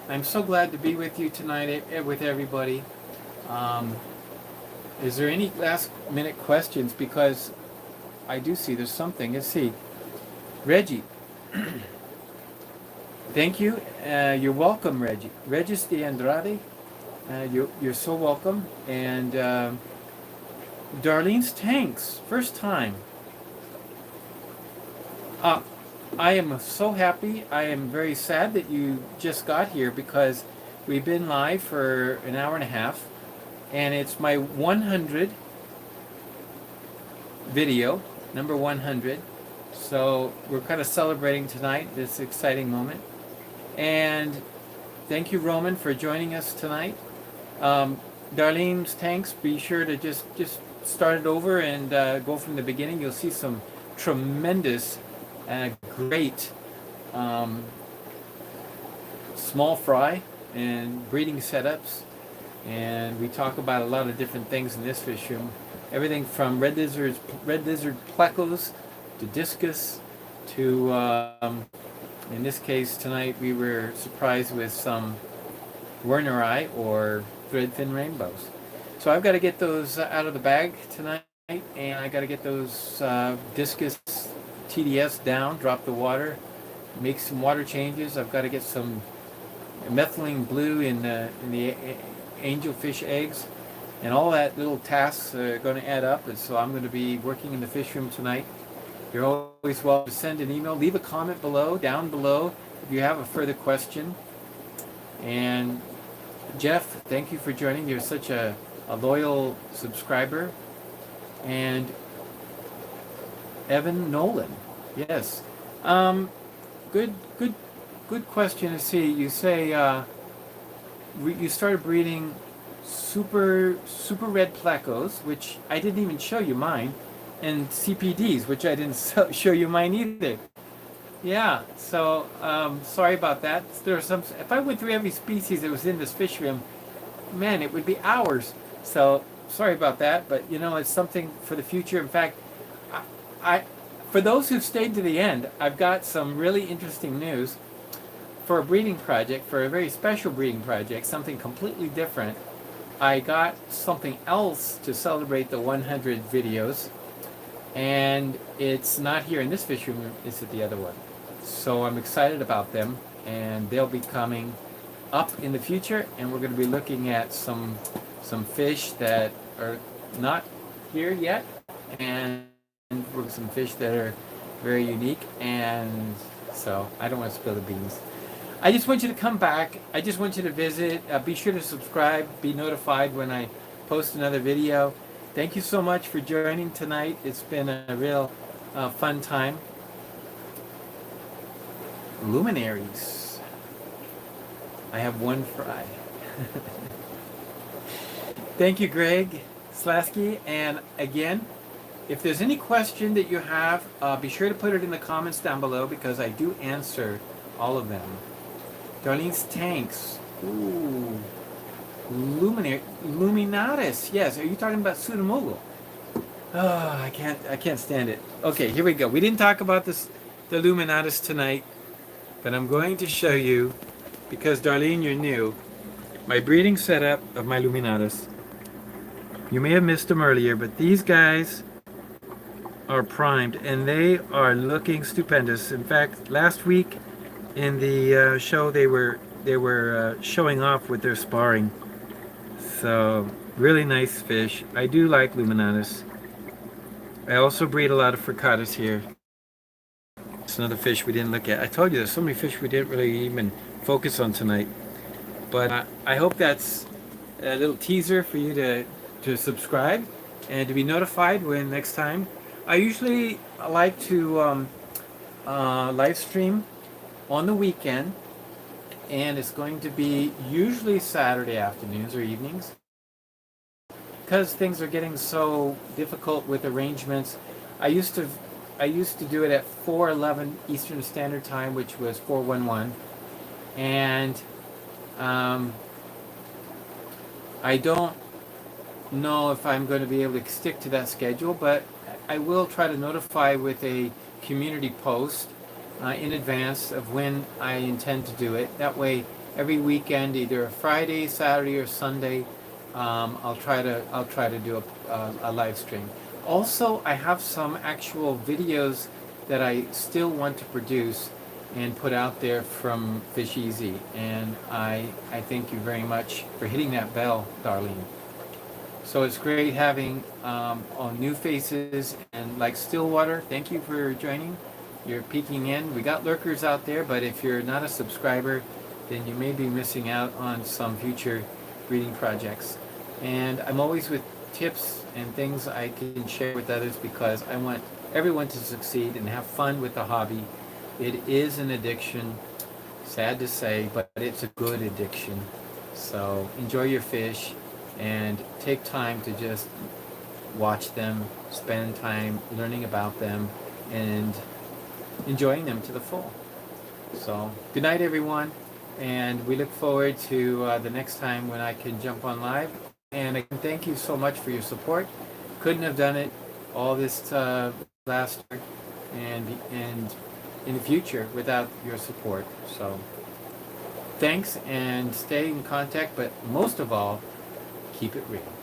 I'm so glad to be with you tonight, with everybody. Is there any last minute questions? Because I do see there's something. Let's see. Reggie. Thank you. You're welcome, Reggie. Regis de Andrade. You're so welcome. And Darlene's Tanks. First time. I am so happy. I am very sad that you just got here because we've been live for an hour and a half. And it's my 100 video, number 100. So we're kind of celebrating tonight, this exciting moment. And thank you, Roman, for joining us tonight. Darlene's Tanks, be sure to just start it over and go from the beginning. You'll see some tremendous and great small fry and breeding setups. And we talk about a lot of different things in this fish room. Everything from red lizard plecos to discus to, in this case tonight, we were surprised with some Werneri or threadfin rainbows. So I've got to get those out of the bag tonight, and I got to get those discus TDS down, drop the water, make some water changes. I've got to get some methylene blue in the angelfish eggs, and all that little tasks are going to add up. And so I'm going to be working in the fish room tonight. You're always welcome to send an email, leave a comment below, down below. if you have a further question. And Jeff, thank you for joining. You're such a loyal subscriber. And Evan Nolan, yes. Um, good, good, good question to see. You say you started breeding super red plecos, which I didn't even show you mine, and CPDs, which I didn't show you mine either. Yeah, so sorry about that. There are some. If I went through every species that was in this fish room, man, it would be hours. So sorry about that, but you know, it's something for the future. In fact, I for those who've stayed to the end, I've got some really interesting news for a breeding project, for a very special breeding project, something completely different. I got something else to celebrate the 100 videos, and it's not here in this fish room, it's at the other one. So I'm excited about them, and they'll be coming up in the future, and we're going to be looking at some fish that are not here yet, and some fish that are very unique. And so I don't want to spill the beans. I just want you to come back. I just want you to visit. Be sure to subscribe. Be notified when I post another video. Thank you so much for joining tonight. It's been a real fun time. Luminaries. I have one fry. Thank you, Greg Slasky. And again, if there's any question that you have, be sure to put it in the comments down below, because I do answer all of them. Darlene's tanks. Ooh. Luminatus. Yes. Are you talking about Pseudomogul? Oh, I can't stand it. Okay, here we go. We didn't talk about the Luminatus tonight, but I'm going to show you, because Darlene, you're new, my breeding setup of my Luminatus. You may have missed them earlier, but these guys are primed, and they are looking stupendous. In fact, last week in the show, they were showing off with their sparring. So really nice fish. I do like Luminatus. I also breed a lot of fricatas here. It's another fish we didn't look at. I told you there's so many fish we didn't really even focus on tonight. But I hope that's a little teaser for you to subscribe and to be notified when next time. I usually like to live stream on the weekend, and it's going to be usually Saturday afternoons or evenings, because things are getting so difficult with arrangements. I used to do it at 4:11 Eastern Standard Time, which was 4:11, and I don't know if I'm going to be able to stick to that schedule, but I will try to notify with a community post in advance of when I intend to do it. That way, every weekend, either a Friday, Saturday, or Sunday, I'll try to do a live stream. Also, I have some actual videos that I still want to produce and put out there from Fish Easy, and I thank you very much for hitting that bell, Darlene. So it's great having on new faces, and like Stillwater, thank you for joining. You're peeking in. We got lurkers out there, but if you're not a subscriber, then you may be missing out on some future breeding projects. And I'm always with tips and things I can share with others, because I want everyone to succeed and have fun with the hobby. It is an addiction, sad to say, but it's a good addiction. So enjoy your fish and take time to just watch them, spend time learning about them, and enjoying them to the full. So good night, everyone, and we look forward to the next time when I can jump on live. And again, thank you so much for your support. Couldn't have done it all this last year and in the future without your support. So thanks, and stay in contact, but most of all, keep it real.